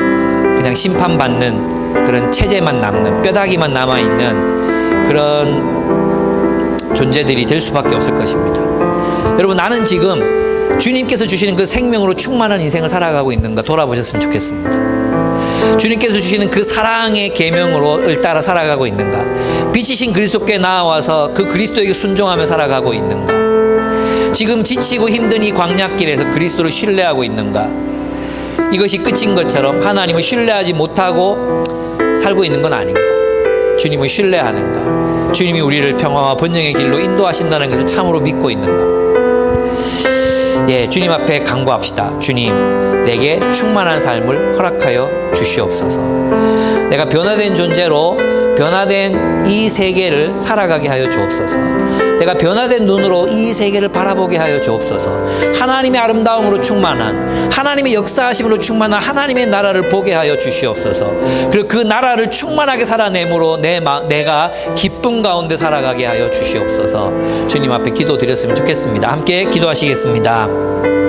그냥 심판받는 그런 체제만 남는, 뼈다귀만 남아있는 그런 존재들이 될 수밖에 없을 것입니다. 여러분, 나는 지금 주님께서 주시는 그 생명으로 충만한 인생을 살아가고 있는가 돌아보셨으면 좋겠습니다. 주님께서 주시는 그 사랑의 계명으로 따라 살아가고 있는가? 빛이신 그리스도께 나아와서 그 그리스도에게 순종하며 살아가고 있는가? 지금 지치고 힘든 이 광야길에서 그리스도를 신뢰하고 있는가? 이것이 끝인 것처럼 하나님을 신뢰하지 못하고 살고 있는 건 아닌가? 주님을 신뢰하는가? 주님이 우리를 평화와 번영의 길로 인도하신다는 것을 참으로 믿고 있는가? 예, 주님 앞에 간구합시다. 주님, 내게 충만한 삶을 허락하여 주시옵소서. 내가 변화된 존재로 변화된 이 세계를 살아가게 하여 주옵소서. 내가 변화된 눈으로 이 세계를 바라보게 하여 주옵소서. 하나님의 아름다움으로 충만한, 하나님의 역사하심으로 충만한 하나님의 나라를 보게 하여 주시옵소서. 그리고 그 나라를 충만하게 살아내므로 내가 기쁨 가운데 살아가게 하여 주시옵소서. 주님 앞에 기도드렸으면 좋겠습니다. 함께 기도하시겠습니다.